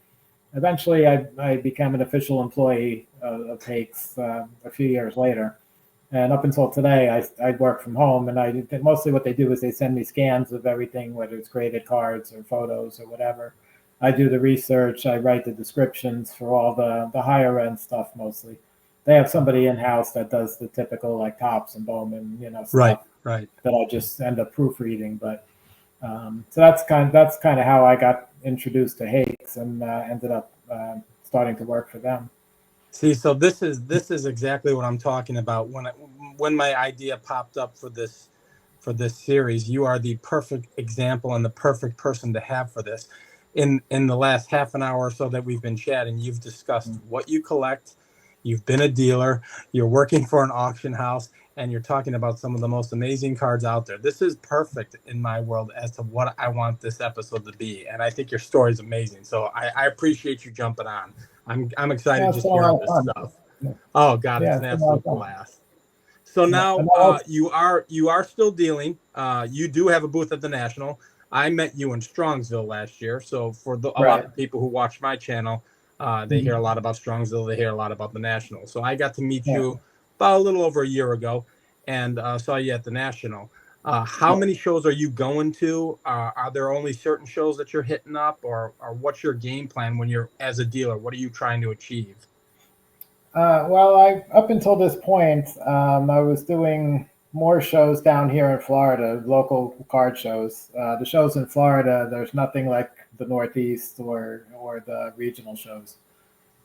Eventually, I became an official employee of Hakes a few years later. And up until today, I work from home, and mostly what they do is they send me scans of everything, whether it's graded cards or photos or whatever. I do the research, I write the descriptions for all the higher end stuff mostly. They have somebody in house that does the typical like Tops and Bowman, stuff. Right. That I just end up proofreading. But so that's kind of how I got introduced to Hakes and ended up starting to work for them. See, so this is exactly what I'm talking about. When my idea popped up for this series, you are the perfect example and the perfect person to have for this. In the last half an hour or so that we've been chatting, you've discussed what you collect. You've been a dealer. You're working for an auction house, and you're talking about some of the most amazing cards out there. This is perfect in my world as to what I want this episode to be, and I think your story is amazing. So I appreciate you jumping on. I'm excited just to hear this stuff. Oh God, it's an absolute blast. So now you are still dealing. You do have a booth at the National. I met you in Strongsville last year. So for a lot of people who watch my channel, they hear a lot about Strongsville. They hear a lot about the National. So I got to meet you about a little over a year ago, and saw you at the National. How many shows are you going to? Are there only certain shows that you're hitting up, or what's your game plan when you're as a dealer? What are you trying to achieve? Well, up until this point, I was doing more shows down here in Florida, local card shows. The shows in Florida, there's nothing like the Northeast or the regional shows.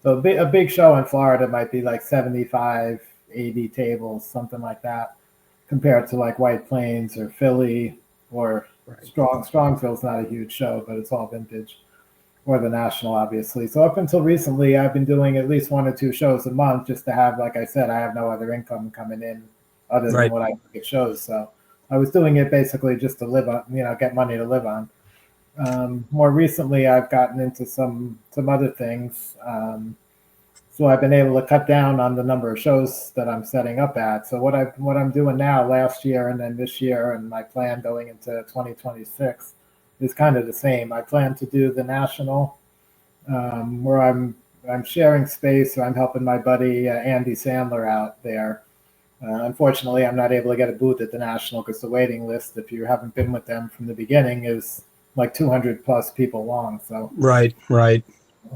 So a big show in Florida might be like 75, 80 tables, something like that, compared to like White Plains or Philly or Strongsville's not a huge show, but it's all vintage. Or the National, obviously. So up until recently, I've been doing at least 1 or 2 shows a month just to have, like I said, I have no other income coming in other than what I get shows. So I was doing it basically just to live on, get money to live on. More recently, I've gotten into some other things. So I've been able to cut down on the number of shows that I'm setting up at. So what I'm doing now, last year and then this year, and my plan going into 2026 is kind of the same. I plan to do the National, where I'm sharing space. So I'm helping my buddy Andy Sandler out there. Unfortunately, I'm not able to get a booth at the National because the waiting list, if you haven't been with them from the beginning, is like 200 plus people long. So right.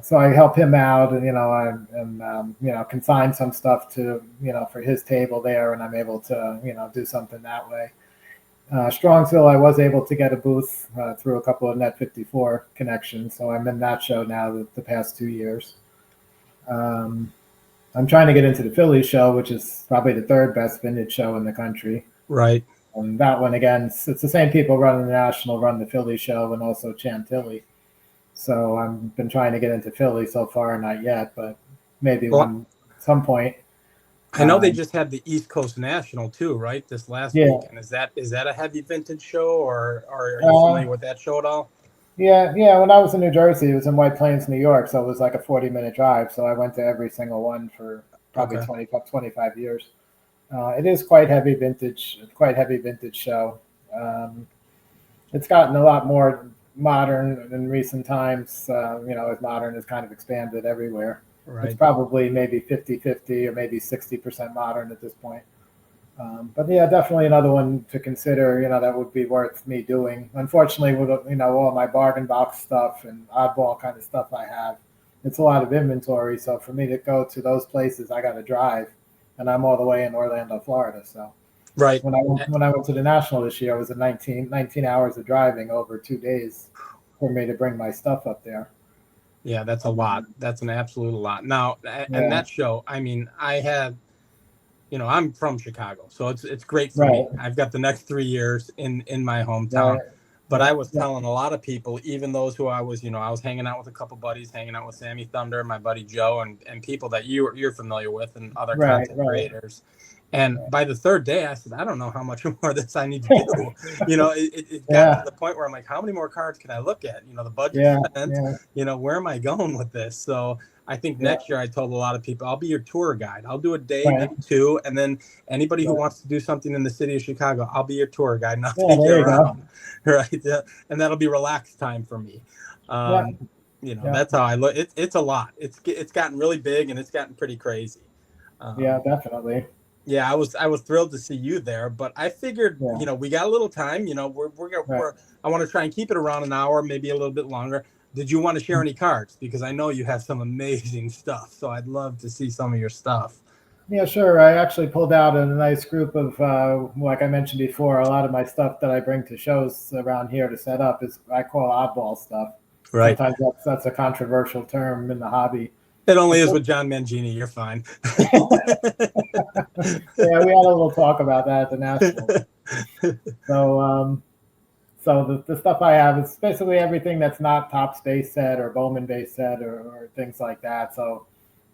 So I help him out, and consign some stuff to for his table there, and I'm able to do something that way. Strongsville, I was able to get a booth through a couple of Net 54 connections, so I'm in that show now the past 2 years. I'm trying to get into the Philly show, which is probably the 3rd best vintage show in the country. Right. And that one, again, it's the same people running the National, run the Philly show, and also Chantilly. So I've been trying to get into Philly so far, not yet, but maybe some point. I know they just had the East Coast National too, right? This last weekend. Is that a heavy vintage show, or are you familiar with that show at all? Yeah. When I was in New Jersey, it was in White Plains, New York, so it was like a 40-minute drive. So I went to every single one for probably 25 years. It is quite heavy vintage show. It's gotten a lot more modern in recent times, as modern has kind of expanded everywhere. Right. It's probably maybe 50-50 or maybe 60% modern at this point. But yeah, definitely another one to consider. That would be worth me doing. Unfortunately, with all my bargain box stuff and oddball kind of stuff I have, it's a lot of inventory. So for me to go to those places, I got to drive, and I'm all the way in Orlando, Florida. So Right. when I went to the National this year, it was 19 hours of driving over 2 days for me to bring my stuff up there. Yeah, that's a lot. That's an absolute lot. Now, and Yeah, that show, I mean, I have, I'm from Chicago, so it's great for right, me. I've got the next 3 years in my hometown. right, But yeah, I was yeah, telling a lot of people, even those who I was hanging out with a couple buddies, hanging out with Sammy Thunder, my buddy Joe, and people that you're familiar with, and other right, content right, creators. And right. by the third day, I said, I don't know how much more of this I need to do. It got to Yeah, the point where I'm like, how many more cards can I look at? The budget's yeah, spent. yeah, Where am I going with this? So I think yeah, next year I told a lot of people I'll be your tour guide. I'll do a day, right, maybe two, and then anybody who right. wants to do something in the city of Chicago, I'll be your tour guide and I'll Yeah, take you there you go. around, right? Yeah, and that'll be relaxed time for me. Yeah, Um, yeah, that's how I look. It's a lot. It's gotten really big and it's gotten pretty crazy. yeah, Um, definitely. yeah, I was thrilled to see you there, but I figured, Yeah, we got a little time. right. I want to try and keep it around an hour, maybe a little bit longer. Did you want to share any cards? Because I know you have some amazing stuff, so I'd love to see some of your stuff. Yeah, sure. I actually pulled out a nice group of, like I mentioned before, a lot of my stuff that I bring to shows around here to set up is I call oddball stuff. Right. Sometimes that's a controversial term in the hobby. It only But is with John Mangini. You're fine. yeah, we had a little talk about that at the Nationals. So, the stuff I have is basically everything that's not Topps base set or Bowman base set or things like that. So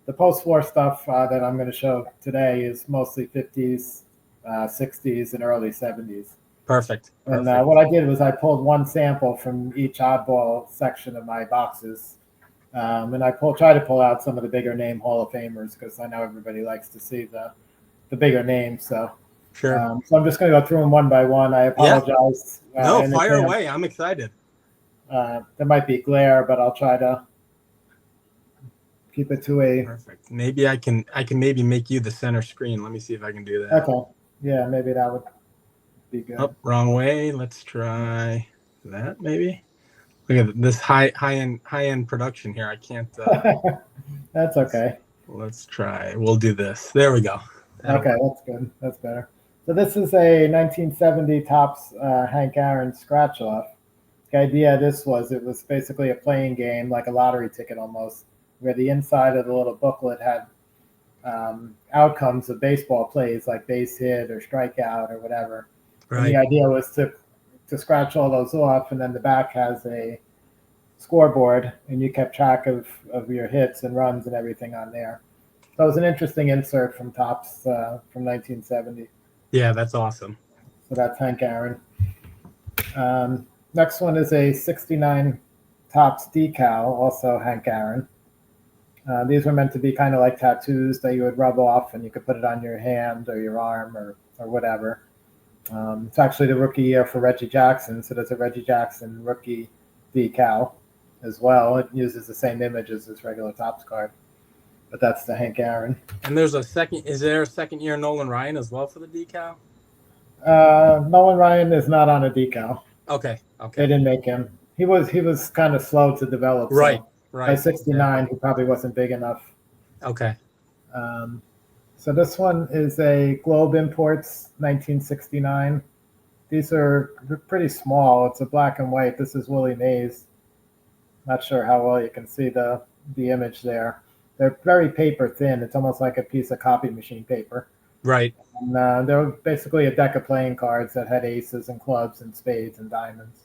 the post-war stuff that I'm going to show today is mostly 50s, 60s, and early 70s. Perfect. And Perfect. what I did was I pulled one sample from each oddball section of my boxes, and I try to pull out some of the bigger name Hall of Famers because I know everybody likes to see the bigger names. So Sure. so I'm just going to go through them one by one. I Yeah. apologize No, in fire advance. away. I'm excited. There might be glare, but I'll try to keep it to a. Perfect. Maybe I can maybe make you the center screen. Let me see if I can do that. Okay. Yeah, maybe that would be good. Oh, wrong way. Let's try that maybe. Look at this high end production here. I can't. That's okay. Let's try. We'll do this. There we go. That'll Okay, work. that's good. That's better. So this is a 1970 Topps Hank Aaron scratch off. The idea of this was it was basically a playing game, like a lottery ticket almost, where the inside of the little booklet had outcomes of baseball plays, like base hit or strikeout or whatever. And the Right. idea was to scratch all those off, and then the back has a scoreboard, and you kept track of your hits and runs and everything on there. So it was an interesting insert from Topps from 1970. Yeah, that's awesome. So that's Hank Aaron. Next one is a 69 Topps decal, also Hank Aaron. These were meant to be kind of like tattoos that you would rub off and you could put it on your hand or your arm or whatever. It's actually the rookie year for Reggie Jackson, so there's a Reggie Jackson rookie decal as well. It uses the same image as this regular Topps card, but that's the Hank Aaron. And there's a second. Is there a second year Nolan Ryan as well for the decal? Nolan Ryan is not on a decal. Okay. They Okay. didn't make him. He was kind of slow to develop. Right. So by Right. 69, he probably wasn't big enough. Okay. Um, so this one is a Globe Imports 1969. These are pretty small. It's a black and white. This is Willie Mays. Not sure how well you can see the image there. They're very paper thin. It's almost like a piece of copy machine paper. Right. And they're basically a deck of playing cards that had aces and clubs and spades and diamonds.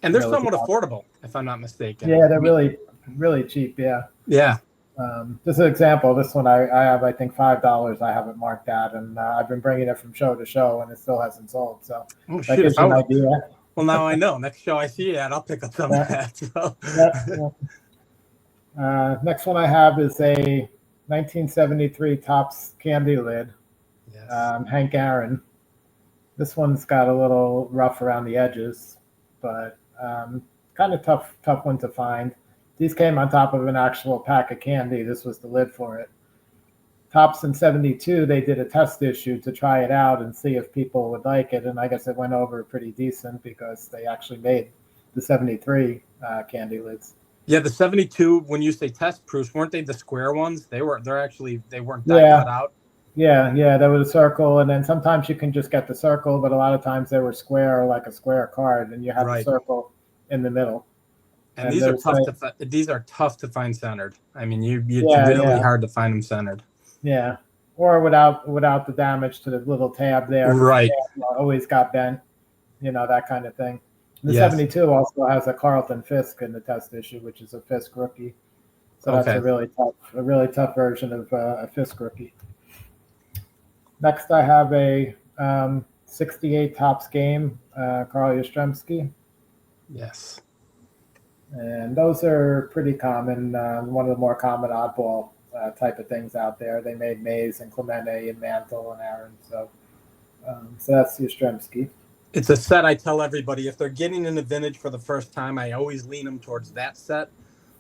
And they're somewhat affordable, if I'm not mistaken. Yeah, they're really, really cheap. Yeah. Yeah. Just an example, this one I have, I think $5 I have it marked at, and I've been bringing it from show to show, and it still hasn't sold. So Oh, that gives you an idea. Well, now I know. Next show I see you at, I'll pick up some of that. So. Next one I have is a 1973 Topps candy lid, Yes. Hank Aaron. This one's got a little rough around the edges, but kind of tough one to find. These came on top of an actual pack of candy. This was the lid for it. Topps in 72, they did a test issue to try it out and see if people would like it. And I guess it went over pretty decent because they actually made the 73 candy lids. Yeah, the 72, when you say test proofs, weren't they the square ones? They weren't die Yeah, cut out. yeah. There was a circle, and then sometimes you can just get the circle, but a lot of times they were square, like a square card, and you have the circle in the middle. And these are tough to find centered. I mean, it's really hard to find them centered. Yeah, or without the damage to the little tab there. Right. The tab always got bent, that kind of thing. The 72 also has a Carlton Fisk in the test issue, which is a Fisk rookie. So that's a really tough version of a Fisk rookie. Next, I have a 68 Topps game, Carl Yastrzemski. Yes. And those are pretty common, one of the more common oddball type of things out there. They made Mays and Clemente and Mantle and Aaron. So that's Yastrzemski. It's a set I tell everybody, if they're getting into vintage for the first time, I always lean them towards that set,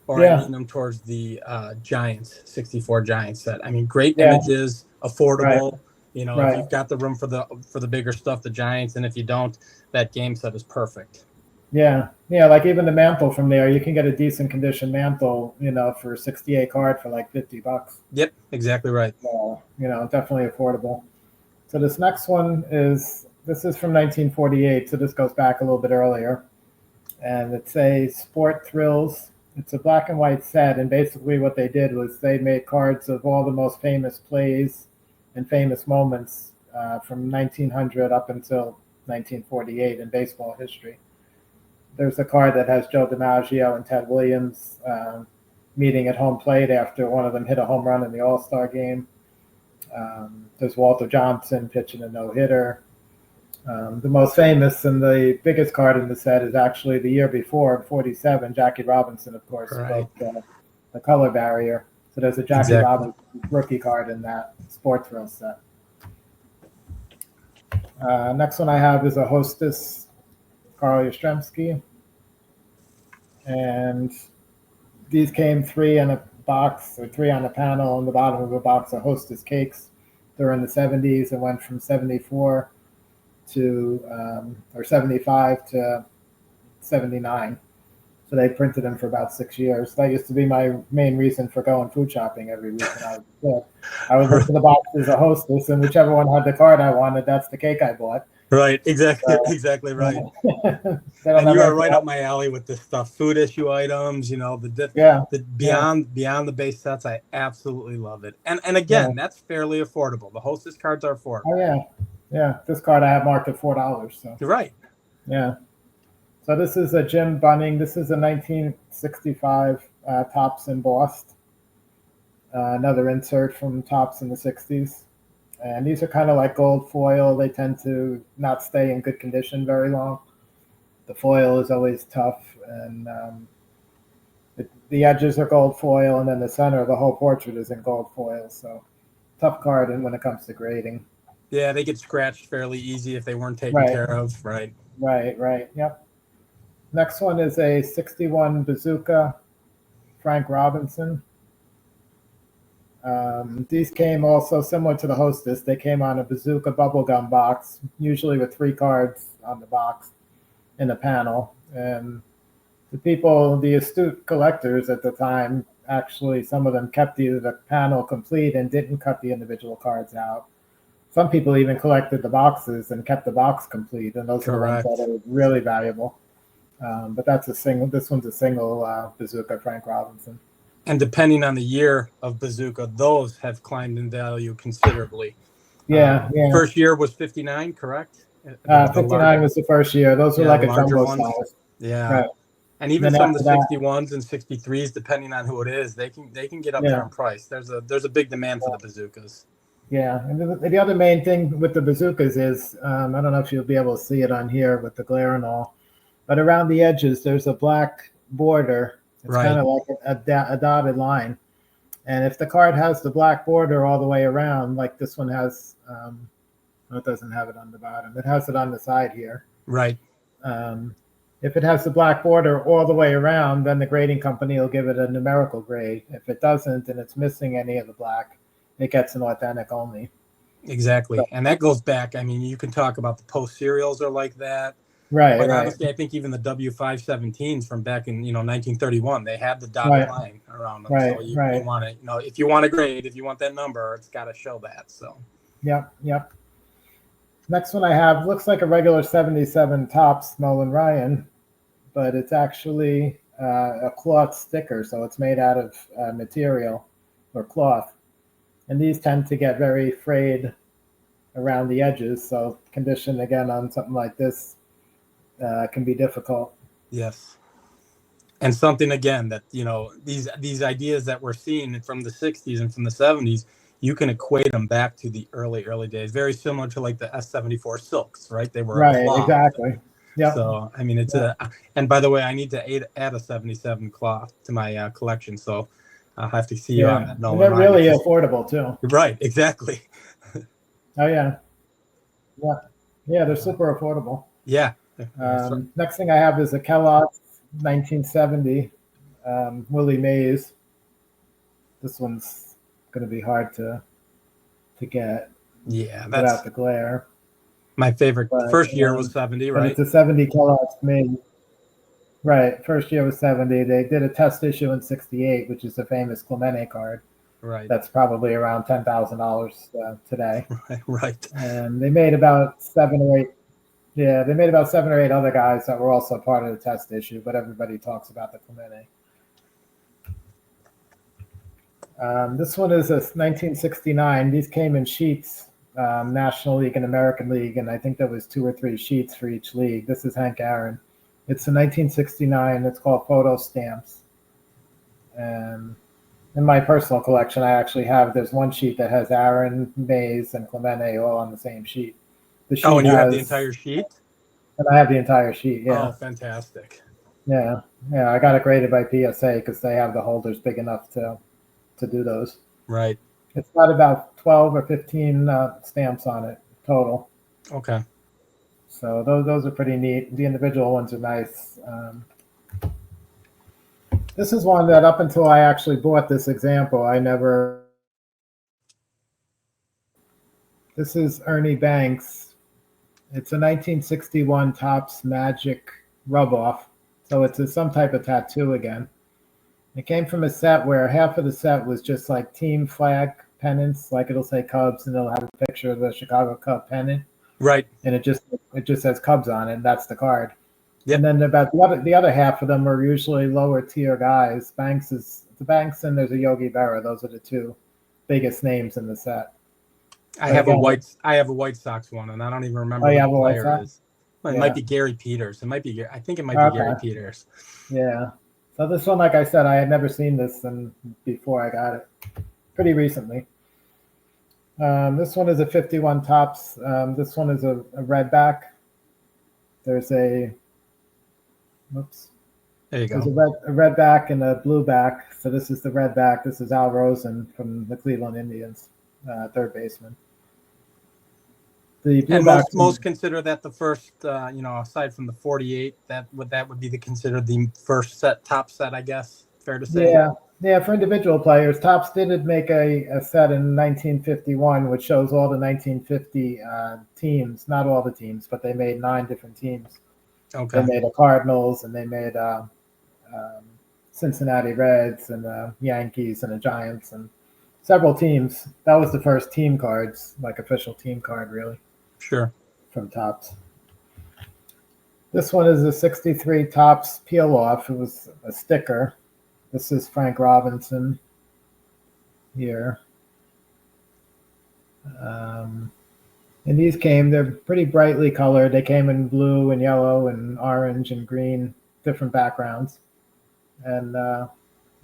or I lean them towards the Giants, 64 Giants set. I mean, great images, affordable. Right. If you've got the room for the bigger stuff, the Giants, and if you don't, that game set is perfect. Yeah, like even the Mantle from there, you can get a decent condition Mantle, for a 68 card for like $50. Yep, exactly right. So, definitely affordable. So this next one is from 1948, so this goes back a little bit earlier. And it's a Sport Thrills. It's a black and white set, and basically what they did was they made cards of all the most famous plays and famous moments from 1900 up until 1948 in baseball history. There's a card that has Joe DiMaggio and Ted Williams meeting at home plate after one of them hit a home run in the All-Star game. There's Walter Johnson pitching a no-hitter. The most famous and the biggest card in the set is actually the year before, 47. Jackie Robinson, of course, broke the color barrier. So there's a Jackie Robinson rookie card in that Sport Thrill set. Next one I have is a Hostess, Carl Yastrzemski. And these came 3 in a box, or 3 on a panel on the bottom of a box of Hostess cakes. They're in the 70s and went from 74 to or 75 to 79. So they printed them for about 6 years. That used to be my main reason for going food shopping every week when I was a kid. I would look for the boxes of Hostess, and whichever one had the card I wanted, that's the cake I bought. Right, exactly right. And you are right up my alley with this stuff. Food issue items, the beyond the base sets. I absolutely love it. And again, that's fairly affordable. The Hostess cards are affordable. Oh yeah. This card I have marked at $4. So you're right. Yeah. So this is a Jim Bunning. This is a 1965 Topps embossed. Another insert from Topps in the 60s. And these are kind of like gold foil. They tend to not stay in good condition very long. The foil is always tough, and the edges are gold foil, and then the center of the whole portrait is in gold foil. So tough card when it comes to grading. Yeah, they get scratched fairly easy if they weren't taken care of. Right. Yep. Next one is a 61 Bazooka, Frank Robinson. These came also similar to the Hostess. They came on a Bazooka bubblegum box, usually with 3 cards on the box in the panel. And the astute collectors at the time, actually, some of them kept the panel complete and didn't cut the individual cards out. Some people even collected the boxes and kept the box complete, and those are the ones that are really valuable. But this one's a single Bazooka Frank Robinson. And depending on the year of Bazooka, those have climbed in value considerably. Yeah. First year was 59, correct? 59 was the first year. Those were like a jumbo size. Yeah. Right. And even some of the 61s and 63s, depending on who it is, they can get up there in price. There's a big demand for the Bazookas. Yeah, and the other main thing with the Bazookas is, I don't know if you'll be able to see it on here with the glare and all, but around the edges, there's a black border. It's kind of like a dotted line. And if the card has the black border all the way around, like this one has, it doesn't have it on the bottom. It has it on the side here. Right. If it has the black border all the way around, then the grading company will give it a numerical grade. If it doesn't and it's missing any of the black, it gets an authentic only. Exactly. So, And that goes back. I mean, you can talk about the Post serials are like that. right, Quite right, honestly, I think even the W517s from back in 1931, they had the dotted right, line around them. right, So you right. want to if you want a grade, if you want that number, it's got to show that. So Yep, yep. Next one I have looks like a regular 77 Topps Nolan Ryan, but it's actually a cloth sticker, so it's made out of material or cloth. And these tend to get very frayed around the edges, so condition again on something like this can be difficult. yes. And something again that these ideas that we're seeing from the 60s and from the 70s, you can equate them back to the early days, very similar to like the S74 silks, right? They were a Right, cloth. exactly. Yep. So I mean it's Yep. and by the way, I need to add a 77 cloth to my collection, so I'll have to see you on Yeah, that, and Nolan they're Ryan. really affordable too. Right, exactly. Oh yeah, yeah, yeah. They're super affordable. Yeah. Next thing I have is a Kellogg's 1970 Willie Mays. This one's going to be hard to get Yeah, without that's the glare. my favorite. But First year was 70, but right? it's a 70 Kellogg's Mays. Right. First year was 70. They did a test issue in 68, which is the famous Clemente card. Right. That's probably around $10,000 today. Right. And they made about 7 or 8. Yeah, they made about 7 or 8 other guys that were also part of the test issue, but everybody talks about the Clemente. This one is a 1969. These came in sheets, National League and American League, and I think there was 2 or 3 sheets for each league. This is Hank Aaron. It's a 1969. It's called Photo Stamps. And in my personal collection, I actually have, there's one sheet that has Aaron, Mays, and Clemente all on the same sheet. The sheet And you have the has, entire sheet? and I have the entire sheet, yeah. Oh, fantastic. Yeah, yeah, I got it graded by PSA because they have the holders big enough to do those. Right. It's got about 12 or 15 stamps on it total. Okay. So those are pretty neat. The individual ones are nice. This is one that up until I actually bought this example, I never. This is Ernie Banks. It's a 1961 Topps Magic rub-off. So it's some type of tattoo again. It came from a set where half of the set was just like team flag pennants, like it'll say Cubs and it'll have a picture of the Chicago Cub pennant. Right. And it just says Cubs on it, and that's the card. Yep. And then about the other half of them are usually lower tier guys. Banks and there's a Yogi Berra. Those are the 2 biggest names in the set. I have a White Sox one, and I don't even remember who the player is. Well, it might be Gary Peters. I think it might be Gary Peters. Yeah. So this one, like I said, I had never seen this before I got it. Pretty recently. This one is a 51 Topps. This one is a red back. There's a, oops. There you go. There's a red back and a blue back. So this is the red back. This is Al Rosen from the Cleveland Indians, third baseman. The blue and back most consider that the first, aside from the 48, that would be considered the first top set, I guess. Fair to say. Yeah. For individual players, Topps did make a set in 1951, which shows all the 1950 teams. Not all the teams, but they made 9 different teams. Okay. They made the Cardinals, and they made Cincinnati Reds, and Yankees, and the Giants, and several teams. That was the first team cards, like official team card, really. Sure. From Topps. This one is a 63 Topps peel off. It was a sticker. This is Frank Robinson here. And these they're pretty brightly colored. They came in blue and yellow and orange and green, different backgrounds. And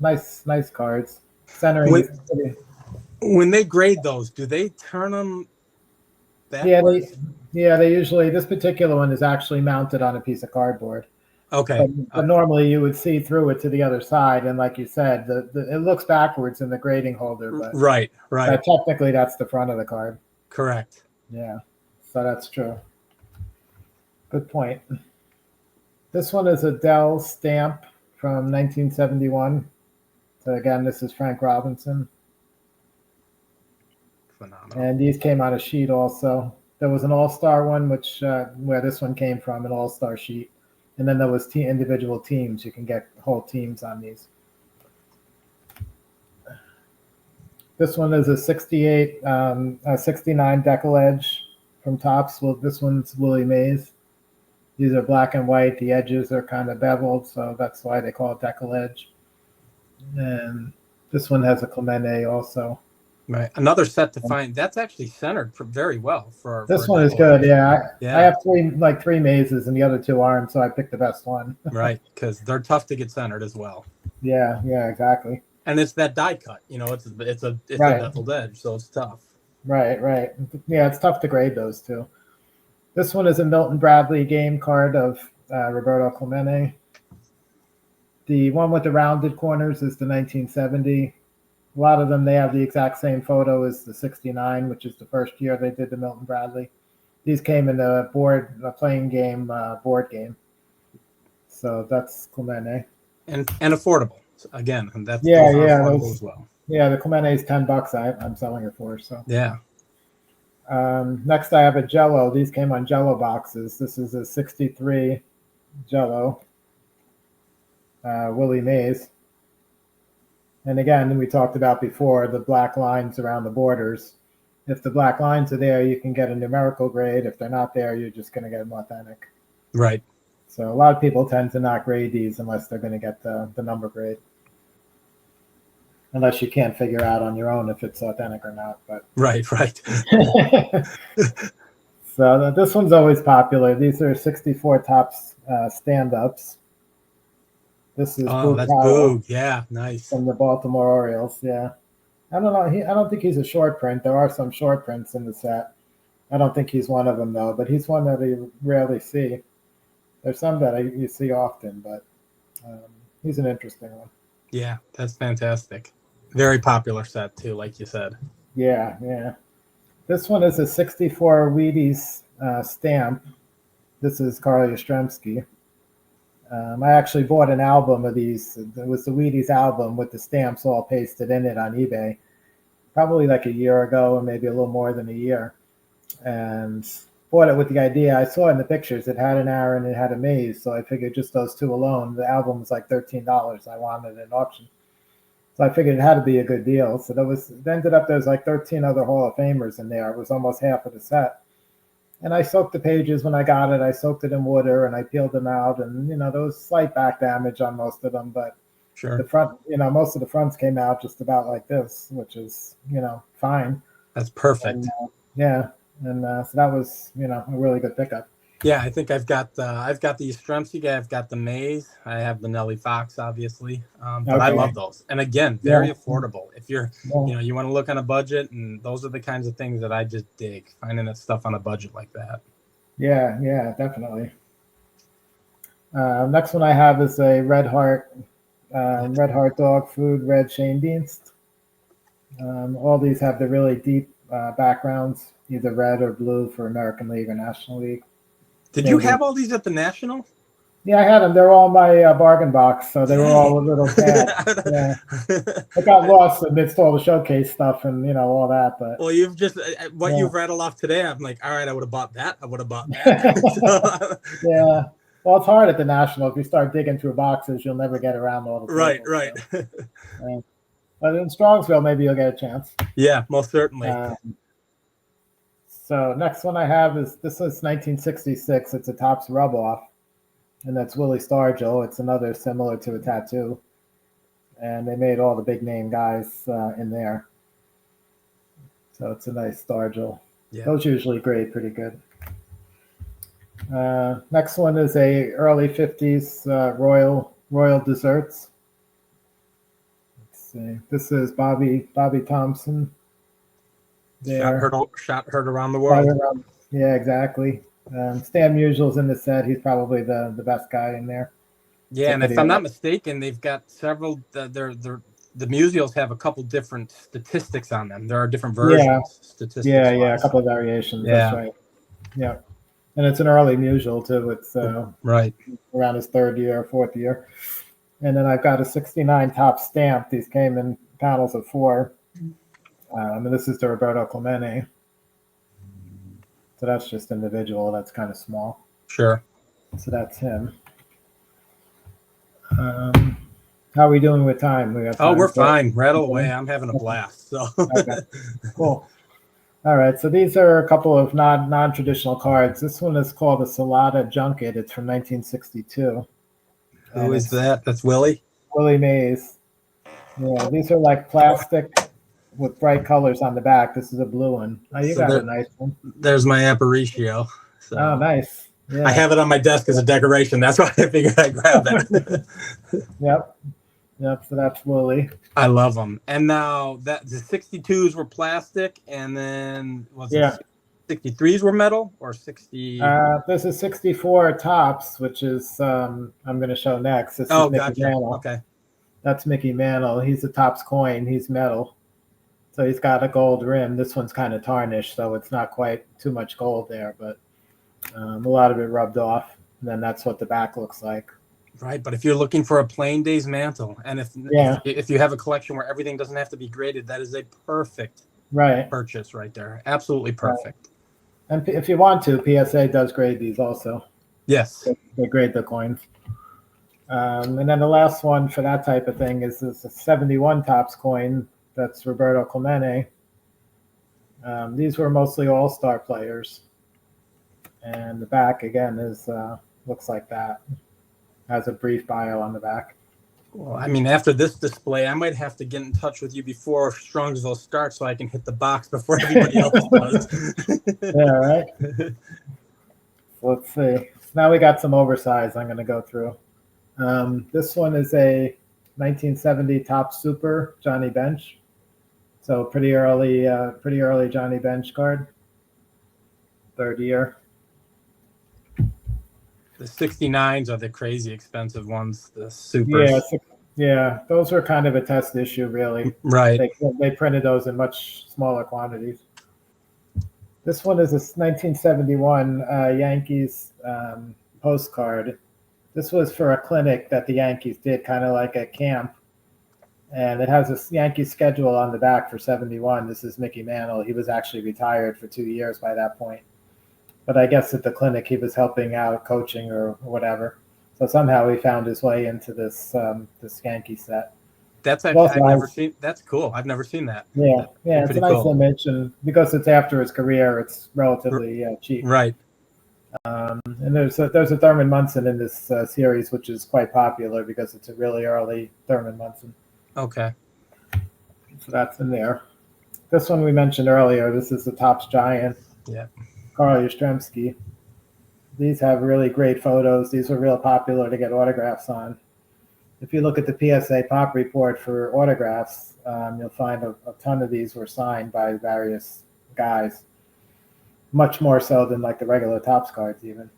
nice cards. Centering is pretty. When they grade those, do they turn them backwards? They usually, this particular one is actually mounted on a piece of cardboard. Okay. But normally you would see through it to the other side, and like you said, it looks backwards in the grading holder. But right. Technically, that's the front of the card. Correct. Yeah, so that's true. Good point. This one is a Dell stamp from 1971. So again, this is Frank Robinson. phenomenal. And these came on a sheet also. There was an all-star one, which where this one came from, an all-star sheet. And then there was individual teams. You can get whole teams on these. This one is a 69 decal edge from Topps. Well, this one's Willie Mays. These are black and white. The edges are kind of beveled, so that's why they call it decal edge. And this one has a Clemente also. Right, another set to find. That's actually centered very well for. This one is good. Yeah, I have three mazes, and the other two aren't, so I picked the best one. Right, because they're tough to get centered as well. Yeah, exactly. And it's that die cut. It's a beveled edge, so it's tough. Right. Yeah, it's tough to grade those too. This one is a Milton Bradley game card of Roberto Clemente. The one with the rounded corners is the 1970. A lot of them, they have the exact same photo as the 69, which is the first year they did the Milton Bradley. These came in a playing game, board game. So that's Clemente. And affordable. Again, and that's affordable as well. Yeah, the Clemente is $10 I'm selling it for. So yeah. Next, I have a Jello. These came on Jello boxes. This is a 63 Jello, Willie Mays. And again, we talked about before the black lines around the borders. If the black lines are there, you can get a numerical grade. If they're not there, you're just going to get them authentic. Right. So a lot of people tend to not grade these unless they're going to get the number grade. Unless you can't figure out on your own if it's authentic or not. But right. So this one's always popular. These are 64 Topps stand-ups. This is that's Boog. Yeah, nice. From the Baltimore Orioles. Yeah, I don't know. I don't think he's a short print. There are some short prints in the set. I don't think he's one of them though. But he's one that you rarely see. There's some that you see often, but he's an interesting one. Yeah, that's fantastic. Very popular set too, like you said. Yeah. This one is a 64 Wheaties stamp. This is Carl Yastrzemski. I actually bought an album of these. It was the Wheaties album with the stamps all pasted in it on eBay, probably like a year ago, or maybe a little more than a year. And bought it with the idea. I saw in the pictures it had an Aaron, it had a Mays, so I figured just those two alone. The album was like $13. I wanted an auction, so I figured it had to be a good deal. So it ended up there's like 13 other Hall of Famers in there. It was almost half of the set. And I soaked the pages when I got it. I soaked it in water and I peeled them out. And, there was slight back damage on most of them. But sure, the front, most of the fronts came out just about like this, which is, fine. That's perfect. And, yeah. And so that was, a really good pickup. Yeah, I think I've got the Yastrzemski, I've got the Mays, I have the Nellie Fox, obviously, but I love those. And again, very affordable. If you're, you want to look on a budget, and those are the kinds of things that I just dig, finding that stuff on a budget like that. Yeah, definitely. Next one I have is a Red Heart Dog Food Red Shane Dienst. All these have the really deep backgrounds, either red or blue for American League or National League. Did you have all these at the National? Yeah, I had them. They're all my bargain box, so they were all a little bad. Yeah. I got lost amidst all the showcase stuff and all that. But you've just you've rattled off today. I'm like, all right, I would have bought that. I would have bought that. Yeah. Well, it's hard at the National. If you start digging through boxes, you'll never get around all the tables, right. So. But in Strongsville, maybe you'll get a chance. Yeah, most certainly. So next one I have is 1966. It's a Topps rub-off, and that's Willie Stargell. It's another similar to a tattoo, and they made all the big name guys in there. So it's a nice Stargell. Yeah. Those usually grade pretty good. Next one is a early 50s Royal Desserts. Let's see. This is Bobby Thompson. Shot heard around the world. Yeah, exactly. Stan Musial's in the set. He's probably the best guy in there. Yeah, and if I'm not mistaken, they've got several. The Musials have a couple different statistics on them. There are different versions. Statistics. Yeah, a couple of variations. Yeah. That's right. Yeah, and it's an early Musial too. It's right around his third year, fourth year. And then I've got a 69 Topps stamp. These came in panels of 4. And this is the Roberto Clemente. So that's just individual. That's kind of small. Sure. So that's him. How are we doing with time? We got time we're fine. Rattle away. I'm having a blast. So okay. Cool. All right. So these are a couple of non-traditional cards. This one is called the Salada Junket. It's from 1962. Who is that? That's Willie? Willie Mays. Yeah, these are like plastic with bright colors on the back. This is a blue one. Oh, you got a nice one. There's my Aparicio. So. Oh, nice. Yeah. I have it on my desk as a decoration. That's why I figured I'd grab it. Yep. So that's Willie. I love them. And now that the 62s were plastic, and then it 63s were metal or 60? This is 64 tops, which is I'm going to show next. This is Mickey gotcha. Mantle. Okay. That's Mickey Mantle. He's a tops coin. He's metal. So he's got a gold rim. This one's kind of tarnished, so it's not quite too much gold there, but a lot of it rubbed off. And then that's what the back looks like. Right, but if you're looking for a plain days mantle, and if you have a collection where everything doesn't have to be graded, that is a perfect purchase right there. Absolutely perfect. Right. And if you want to, PSA does grade these also. Yes. They grade the coins. And then the last one for that type of thing is a 71 tops coin. That's Roberto Clemente. These were mostly all-star players. And the back, again, is looks like that. Has a brief bio on the back. Well, I mean, after this display, I might have to get in touch with you before Strongsville starts so I can hit the box before everybody else does. Yeah, right? So let's see. Now we got some oversized I'm going to go through. This one is a 1970 Top Super Johnny Bench. So pretty early Johnny Bench card. Third year. The 69s are the crazy expensive ones, the supers. Yeah, those were kind of a test issue, really. Right. They printed those in much smaller quantities. This one is a 1971 Yankees postcard. This was for a clinic that the Yankees did, kind of like a camp. And it has a Yankee schedule on the back for 71. This is Mickey Mantle. He was actually retired for 2 years by that point. But I guess at the clinic, he was helping out, coaching or whatever. So somehow he found his way into this Yankee set. I've never seen. That's cool. I've never seen that. Yeah, it's a nice image, and because it's after his career, it's relatively cheap. Right. And there's a Thurman Munson in this series, which is quite popular because it's a really early Thurman Munson. Okay. So that's in there. This one we mentioned earlier. This is the Topps Giant. Yeah. Carl Yastrzemski. These have really great photos. These were real popular to get autographs on. If you look at the PSA Pop Report for autographs, you'll find a ton of these were signed by various guys. Much more so than like the regular Topps cards even.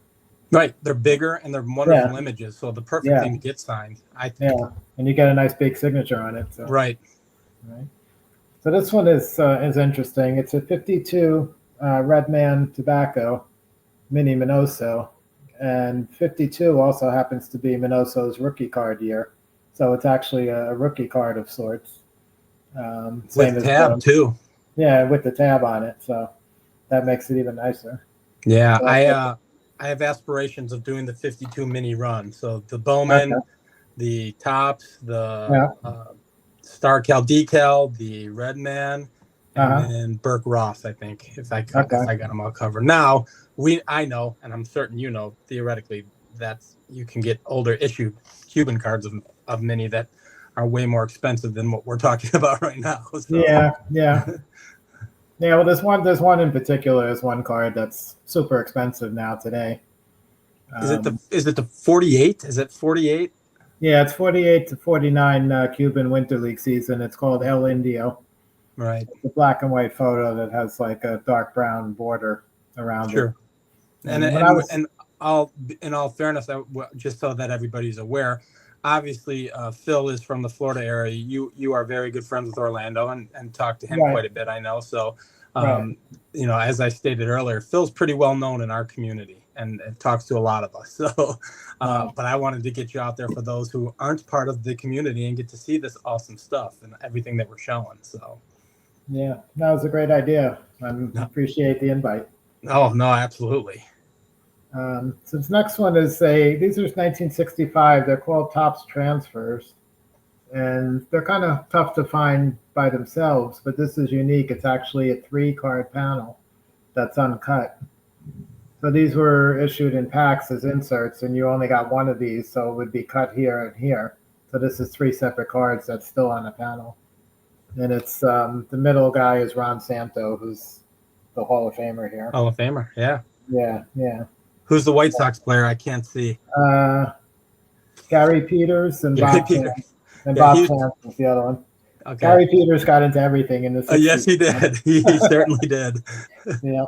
Right. They're bigger and they're wonderful images. So the perfect thing to get signed, I think. Yeah. And you get a nice big signature on it. So. Right. So this one is interesting. It's a 52 Redman Tobacco Mini Minoso. And 52 also happens to be Minoso's rookie card year. So it's actually a rookie card of sorts. With the tab, too. Yeah, with the tab on it. So that makes it even nicer. Yeah, so, I have aspirations of doing the 52 mini run. So the Bowman, the Topps, the Star Cal Decal, the Redman, and then Burke Ross, I think, if I got them all covered. Now, I know, and I'm certain you know, theoretically, that you can get older issued Cuban cards of mini that are way more expensive than what we're talking about right now. So. Yeah. Well, there's one in particular. There's one card that's super expensive now today. Is it the 48? Is it 48? Yeah, it's 48 to 49 Cuban Winter League season. It's called El Indio. Right. It's a black and white photo that has like a dark brown border around it. And in all fairness, just so that everybody's aware, obviously Phil is from the Florida area. You are very good friends with Orlando and talk to him quite a bit, I know. So, you know, as I stated earlier, Phil's pretty well known in our community and talks to a lot of us. So, but I wanted to get you out there for those who aren't part of the community and get to see this awesome stuff and everything that we're showing. So. Yeah, that was a great idea. I No. appreciate the invite. Oh, no, absolutely. So this next one is these are 1965. They're called Topps transfers, and they're kind of tough to find by themselves, but this is unique. It's actually a 3-card panel that's uncut. So these were issued in packs as inserts, and you only got one of these, so it would be cut here and here. So this is 3 separate cards that's still on a panel. And it's the middle guy is Ron Santo, who's the Hall of Famer here. Hall of Famer, yeah. Yeah, yeah. Who's the White Sox player? I can't see. Gary Peters and Gary Bob Peters. Chance. And Yeah, Bob Chance was the other one. Okay. Gary Peters got into everything in the 60s. Yes, he did. He certainly did. Yeah.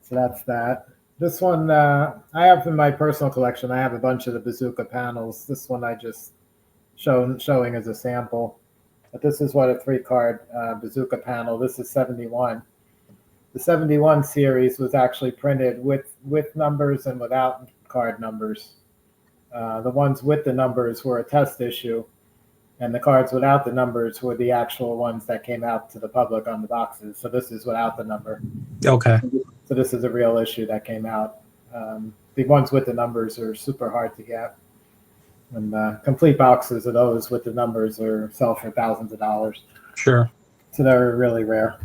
So that's that. This one I have in my personal collection. I have a bunch of the Bazooka panels. This one I just showing as a sample. But this is what a 3-card Bazooka panel. This is 71. The 71 series was actually printed with numbers and without card numbers. The ones with the numbers were a test issue, and the cards without the numbers were the actual ones that came out to the public on the boxes. So this is without the number. Okay. So this is a real issue that came out. The ones with the numbers are super hard to get. And complete boxes of those with the numbers sell for thousands of dollars. Sure. So they're really rare.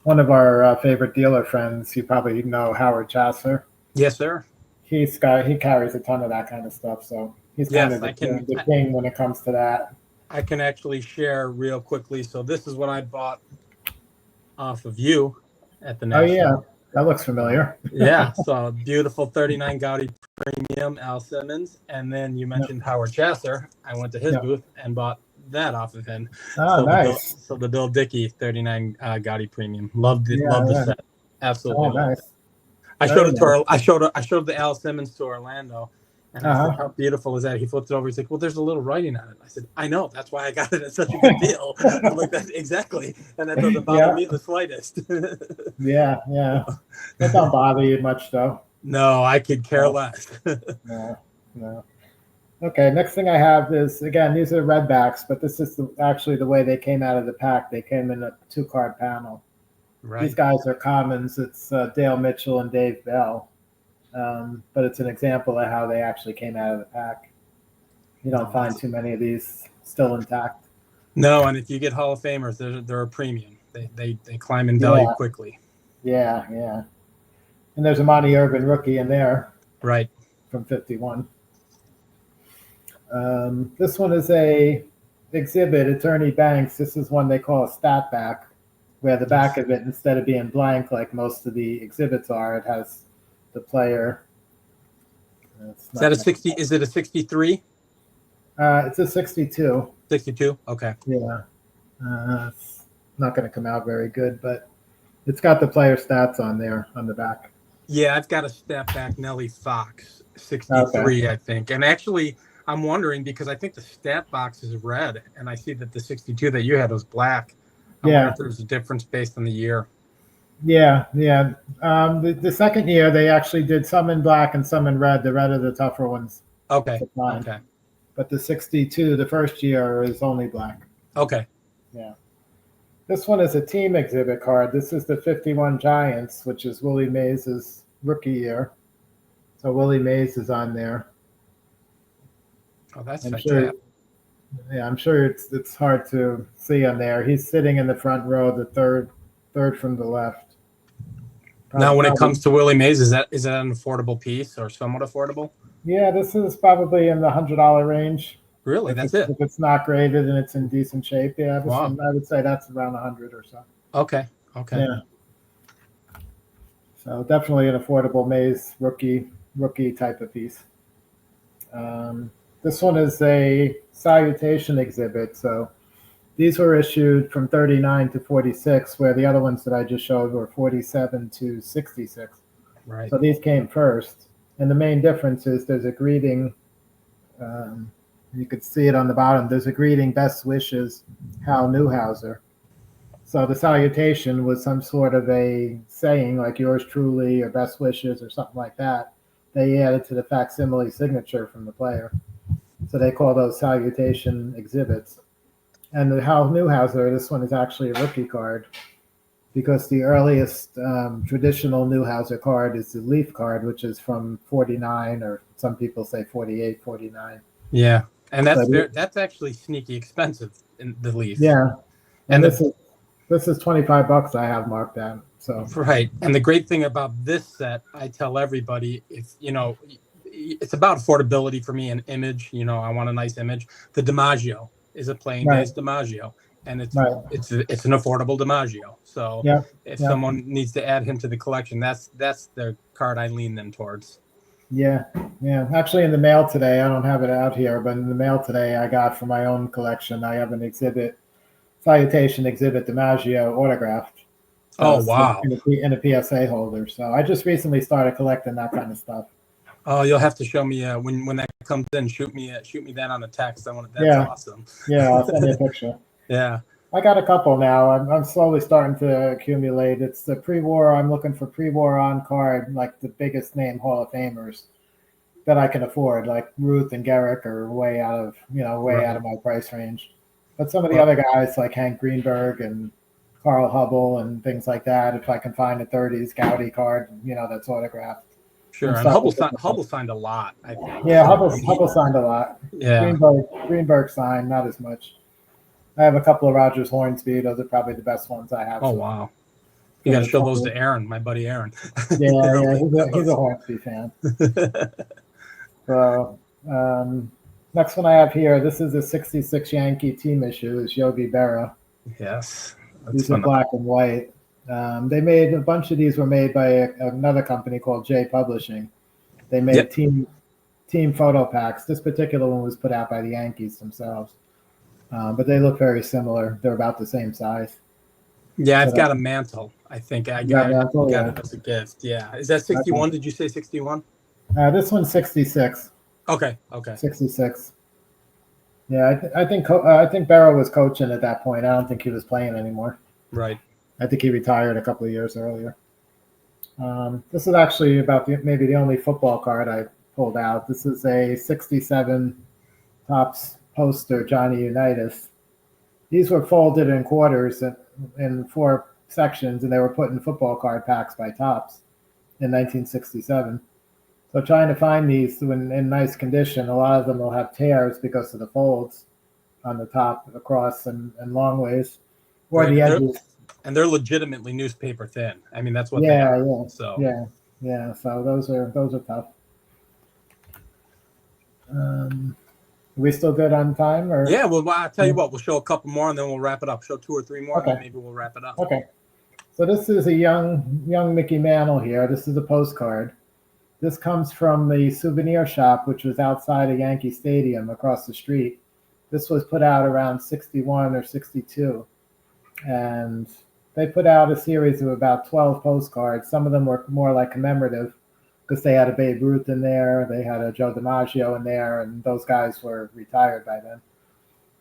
One of our favorite dealer friends, you probably know Howard Chasser. Yes, sir. He carries a ton of that kind of stuff. So he's kind of the king when it comes to that. I can actually share real quickly. So this is what I bought off of you at the National. Oh, yeah. That looks familiar. Yeah. So beautiful 39 Gaudi Premium, Al Simmons. And then you mentioned Howard Chasser. I went to his booth and bought that off of him. Oh, nice. The Bill Dickey 39 Gaudi Premium. Loved it. Loved the set. Absolutely. Oh, nice. I showed it to I showed the Al Simmons to Orlando, and I said, "How beautiful is that?" He flipped it over. He's like, "Well, there's a little writing on it." I said, "I know. That's why I got it at such a good deal." I'm like, "That's exactly," and that doesn't bother me the slightest. Yeah. That don't bother you much, though. No, I could care less. No. Okay, next thing I have is, again, these are redbacks, but this is actually the way they came out of the pack. They came in a 2-card panel. Right. These guys are commons. It's Dale Mitchell and Dave Bell. But it's an example of how they actually came out of the pack. You don't find too many of these still intact. No, and if you get Hall of Famers, they're a premium. They climb in value quickly. Yeah. And there's a Monty Irvin rookie in there. Right. From 51. This one is a exhibit, Attorney Banks. This is one they call a stat back, where the back of it, instead of being blank like most of the exhibits are, it has the player. Is that a 60? Is it a 63? It's a 62. 62? Okay. Yeah. It's not going to come out very good, but it's got the player stats on there on the back. Yeah, I've got a stat back Nellie Fox, 63, I think. And actually, I'm wondering, because I think the stat box is red, and I see that the 62 that you had was black. I wonder if there's a difference based on the year. Yeah. The second year, they actually did some in black and some in red. The red are the tougher ones. Okay. But the 62, the first year, is only black. Okay. Yeah. This one is a team exhibit card. This is the 51 Giants, which is Willie Mays' rookie year. So Willie Mays is on there. Oh, that's fantastic. I'm sure it's hard to see on there. He's sitting in the front row, the third from the left. Now, when it comes to Willie Mays, is that an affordable piece or somewhat affordable? Yeah, this is probably in the $100 range. Really? That's it? If it's not graded and it's in decent shape, yeah. Wow. I would say that's around 100 or so. Okay. Yeah. So definitely an affordable Mays rookie type of piece. This one is a salutation exhibit. So these were issued from 39 to 46, where the other ones that I just showed were 47 to 66. Right. So these came first. And the main difference is there's a greeting. You could see it on the bottom. There's a greeting, best wishes, Hal Newhouser. So the salutation was some sort of a saying like yours truly or best wishes or something like that. They added to the facsimile signature from the player. So they call those salutation exhibits. And the Hal Newhouser, this one is actually a rookie card because the earliest traditional Newhouser card is the Leaf card, which is from 49, or some people say 48, 49. Yeah, and that's actually sneaky expensive in the Leaf. Yeah, and this is $25 I have marked down. So right, and the great thing about this set, I tell everybody, if it's about affordability for me and image. I want a nice image. The DiMaggio is a plain base DiMaggio, and it's an affordable DiMaggio. So if someone needs to add him to the collection, that's the card I lean them towards. Yeah. Actually, in the mail today, I don't have it out here, but in the mail today, I got for my own collection, I have an Salutation exhibit DiMaggio autographed. Oh, wow. In a PSA holder. So I just recently started collecting that kind of stuff. Oh, you'll have to show me when that comes in. Shoot me that on a text. That's awesome. Yeah, I'll send you a picture. Yeah. I got a couple now. I'm slowly starting to accumulate. It's the pre-war. I'm looking for pre-war on card, like the biggest name Hall of Famers that I can afford, like Ruth and Garrick are way out of my price range. But some of the other guys like Hank Greenberg and Carl Hubble and things like that, if I can find a 30s Gaudy card, that's autographed. Sure, and Hubble signed a lot, I think. Yeah, Hubble signed a lot. Yeah. Greenberg signed, not as much. I have a couple of Rogers Hornsby. Those are probably the best ones I have. Oh, wow. You got to show those to Aaron, my buddy Aaron. Yeah, he's a Hornsby fan. So, next one I have here, this is a 66 Yankee team issue. It's Yogi Berra. Yes. These are black and white. They made a bunch of these were made by another company called J Publishing. They made team photo packs. This particular one was put out by the Yankees themselves. But they look very similar. They're about the same size. Yeah, I've got a mantle. I think I got it as a gift. Yeah. Is that 61? Did you say 61? This one's 66. Okay. 66. Yeah, I think Berra was coaching at that point. I don't think he was playing anymore. Right. I think he retired a couple of years earlier. This is actually maybe the only football card I pulled out. This is a 67 Topps poster, Johnny Unitas. These were folded in quarters in 4 sections, and they were put in football card packs by Topps in 1967. So trying to find these in nice condition, a lot of them will have tears because of the folds on the top, across, and long ways, or the edges. And they're legitimately newspaper thin. I mean, that's what they are. Yeah. So yeah. So those are tough. Are we still good on time? Or yeah, well, I'll tell you what. We'll show a couple more, and then we'll wrap it up. Show 2 or 3 more, and then maybe we'll wrap it up. Okay. So this is a young Mickey Mantle here. This is a postcard. This comes from the souvenir shop, which was outside of Yankee Stadium across the street. This was put out around 61 or 62. And they put out a series of about 12 postcards. Some of them were more like commemorative because they had a Babe Ruth in there. They had a Joe DiMaggio in there, and those guys were retired by then.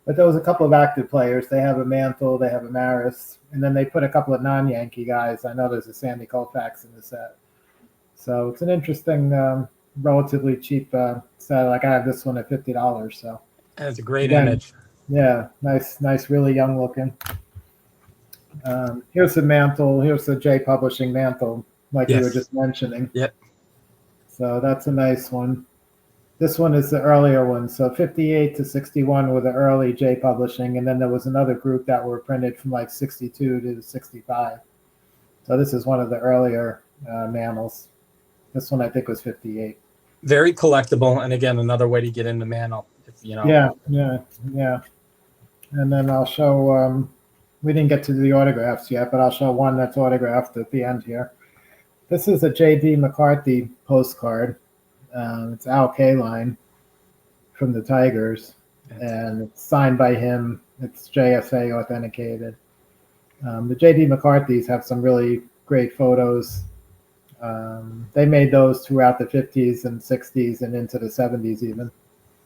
But there was a couple of active players. They have a Mantle, they have a Maris, and then they put a couple of non-Yankee guys. I know there's a Sandy Koufax in the set. So it's an interesting, relatively cheap set. Like I have this one at $50. So that's a great image. Yeah, nice, really young looking. Here's the Mantle. Here's the J Publishing Mantle, like you were just mentioning. Yep. So that's a nice one. This one is the earlier one. So 58 to 61 were the early J Publishing, and then there was another group that were printed from like 62 to 65. So this is one of the earlier Mantles. This one I think was 58. Very collectible, and again, another way to get into Mantle. Yeah. And then I'll show. We didn't get to the autographs yet, but I'll show one that's autographed at the end here. This is a J.D. McCarthy postcard. It's Al Kaline from the Tigers, and it's signed by him. It's JSA authenticated. The J.D. McCarthys have some really great photos. They made those throughout the 50s and 60s and into the 70s even.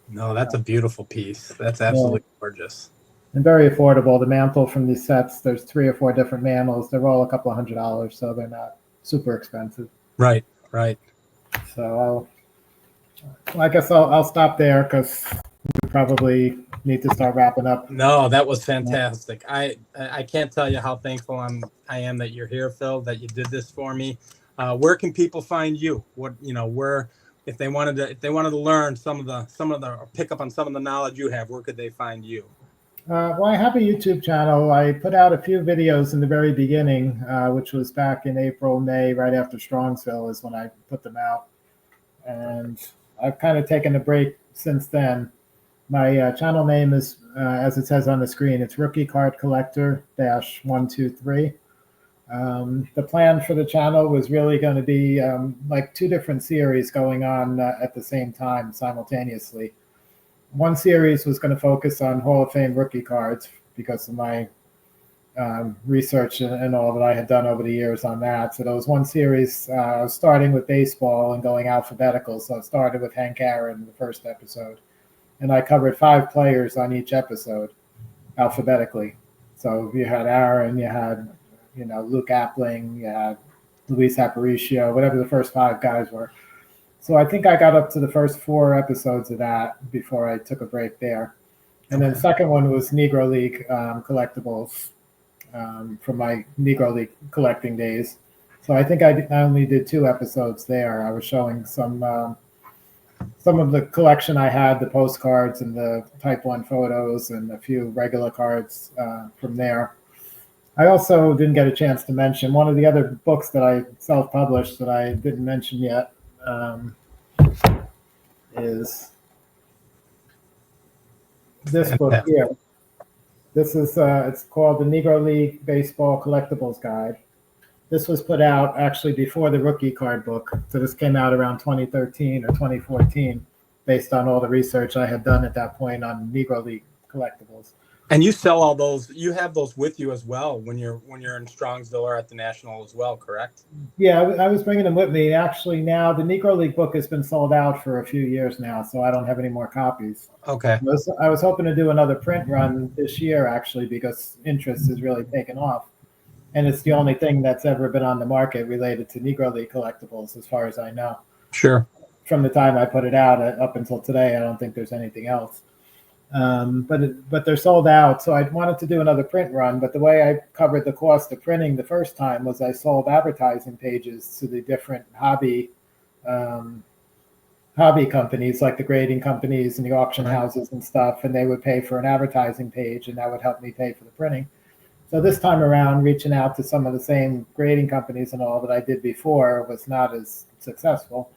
No, that's a beautiful piece. That's absolutely gorgeous. And very affordable. The Mantle from these sets, there's 3 or 4 different Mantles. They're all a couple $100, so they're not super expensive. Right. So I guess I'll stop there because we probably need to start wrapping up. No, that was fantastic. I can't tell you how thankful I am that you're here, Phil, that you did this for me. Where can people find you? What, where, if they wanted to learn some of the or pick up on some of the knowledge you have, where could they find you? Well, I have a YouTube channel. I put out a few videos in the very beginning, which was back in April, May, right after Strongsville is when I put them out. And I've kind of taken a break since then. My channel name is, as it says on the screen, it's Rookie Card Collector -123. The plan for the channel was really going to be like two different series going on at the same time simultaneously. One series was going to focus on Hall of Fame rookie cards because of my research and all that I had done over the years on that. So there was one series starting with baseball and going alphabetical. So I started with Hank Aaron in the first episode. And I covered 5 players on each episode alphabetically. So you had Aaron, you had Luke Appling, you had Luis Aparicio, whatever the first 5 guys were. So I think I got up to the first 4 episodes of that before I took a break there. And then the second one was Negro League collectibles from my Negro League collecting days. So I think I only did 2 episodes there. I was showing some of the collection I had, the postcards and the Type 1 photos and a few regular cards from there. I also didn't get a chance to mention one of the other books that I self-published that I didn't mention yet is this book here. This is it's called the Negro League Baseball Collectibles Guide. This was put out actually before the rookie card book. So this came out around 2013 or 2014 based on all the research I had done at that point on Negro League collectibles. And you sell all those, you have those with you as well when you're in Strongsville or at the National as well, correct? Yeah, I was bringing them with me. Actually, now the Negro League book has been sold out for a few years now, so I don't have any more copies. Okay. I was hoping to do another print run this year, actually, because interest has really taken off. And it's the only thing that's ever been on the market related to Negro League collectibles, as far as I know. Sure. From the time I put it out up until today, I don't think there's anything else. But they're sold out, so I wanted to do another print run. But the way I covered the cost of printing the first time was I sold advertising pages to the different hobby companies, like the grading companies and the auction houses and stuff, and they would pay for an advertising page, and that would help me pay for the printing. So this time around, reaching out to some of the same grading companies and all that I did before was not as successful.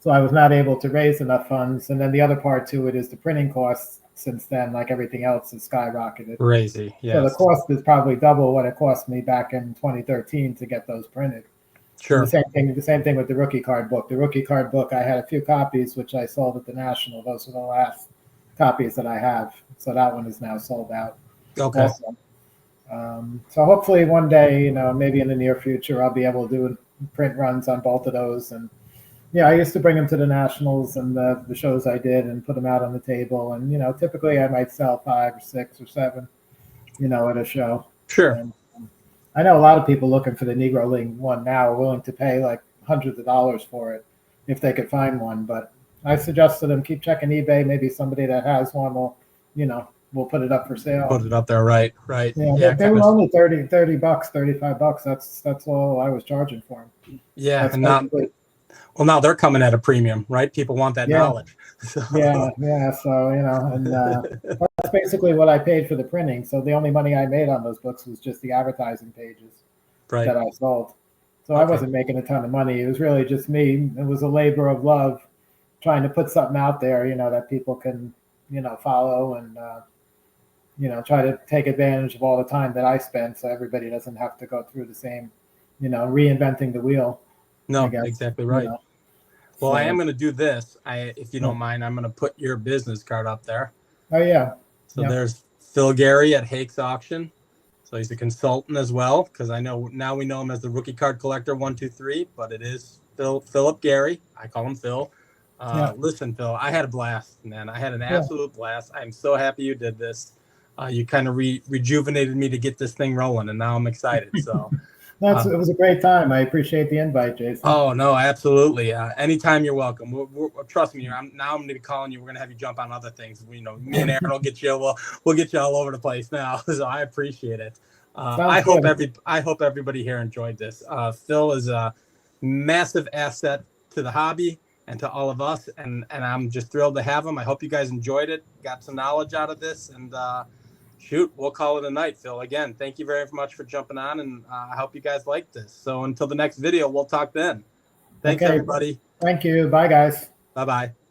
So I was not able to raise enough funds. And then the other part to it is the printing costs. Since then, like everything else, has skyrocketed. Crazy, yes. So the cost is probably double what it cost me back in 2013 to get those printed. Sure. And the same thing with the rookie card book. The rookie card book, I had a few copies which I sold at the National. Those are the last copies that I have. So that one is now sold out. Okay. Also. So hopefully one day, maybe in the near future, I'll be able to do print runs on both of those. And yeah, I used to bring them to the Nationals and the shows I did and put them out on the table. And, typically I might sell 5 or 6 or 7, at a show. Sure. And I know a lot of people looking for the Negro League one now are willing to pay like hundreds of dollars for it if they could find one. But I suggest to them, keep checking eBay. Maybe somebody that has one will, we'll put it up for sale. Put it up there, right. Yeah, they were only $30, $35. That's all I was charging for them. Yeah, and now they're coming at a premium, right? People want that knowledge. So. Yeah. So and that's basically what I paid for the printing. So the only money I made on those books was just the advertising pages that I sold. So I wasn't making a ton of money. It was really just me. It was a labor of love, trying to put something out there, that people can, follow and. Try to take advantage of all the time that I spend so everybody doesn't have to go through the same, reinventing the wheel. No, exactly right. Well, I am going to do this. If you don't mind, I'm going to put your business card up there. Oh, yeah. So there's Phil Garry at Hake's Auction. So he's a consultant as well, because I know now we know him as the Rookie Card Collector 123, but it is Philip Garry. I call him Phil. Listen, Phil, I had a blast, man. I had an absolute blast. I'm so happy you did this. You kind of rejuvenated me to get this thing rolling, and now I'm excited. So, It was a great time. I appreciate the invite, Jason. Oh no, absolutely. Anytime you're welcome. Trust me, I'm going to be calling you. We're going to have you jump on other things. Me and Aaron will get you. We'll get you all over the place now. So I appreciate it. I hope everybody here enjoyed this. Phil is a massive asset to the hobby and to all of us, and I'm just thrilled to have him. I hope you guys enjoyed it, got some knowledge out of this, and we'll call it a night, Phil. Again, thank you very much for jumping on, and I hope you guys like this. So until the next video, we'll talk then. Thanks, everybody. Thank you. Bye, guys. Bye-bye.